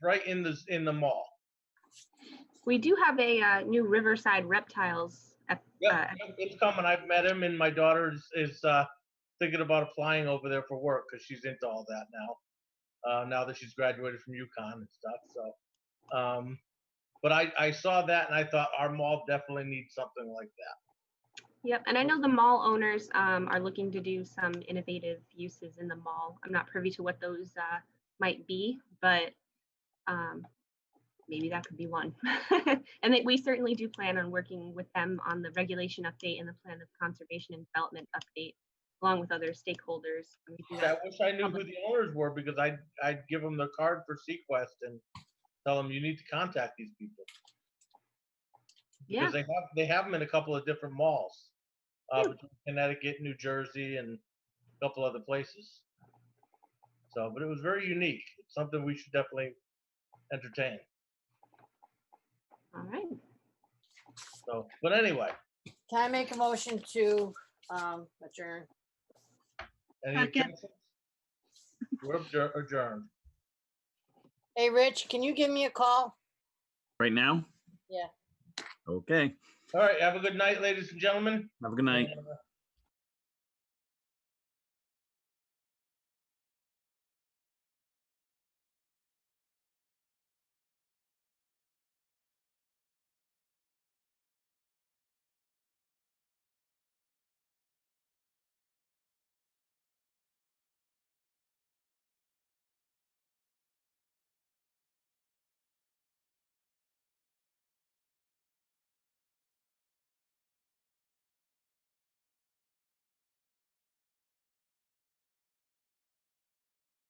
right in the mall. We do have a new Riverside Reptiles. It's coming. I've met him, and my daughter is thinking about applying over there for work because she's into all that now. Now that she's graduated from UConn and stuff. So, but I saw that and I thought our mall definitely needs something like that. Yep, and I know the mall owners are looking to do some innovative uses in the mall. I'm not privy to what those might be, but maybe that could be one. And we certainly do plan on working with them on the regulation update and the plan of conservation and development update, along with other stakeholders. I wish I knew who the owners were, because I'd give them the card for Sequest and tell them you need to contact these people. Because they have them in a couple of different malls, between Connecticut, New Jersey, and a couple other places. So, but it was very unique. It's something we should definitely entertain. All right. So, but anyway. Can I make a motion to adjourn? Any objections? We're adjourned. Hey, Rich, can you give me a call? Right now? Yeah. Okay. All right. Have a good night, ladies and gentlemen. Have a good night. And,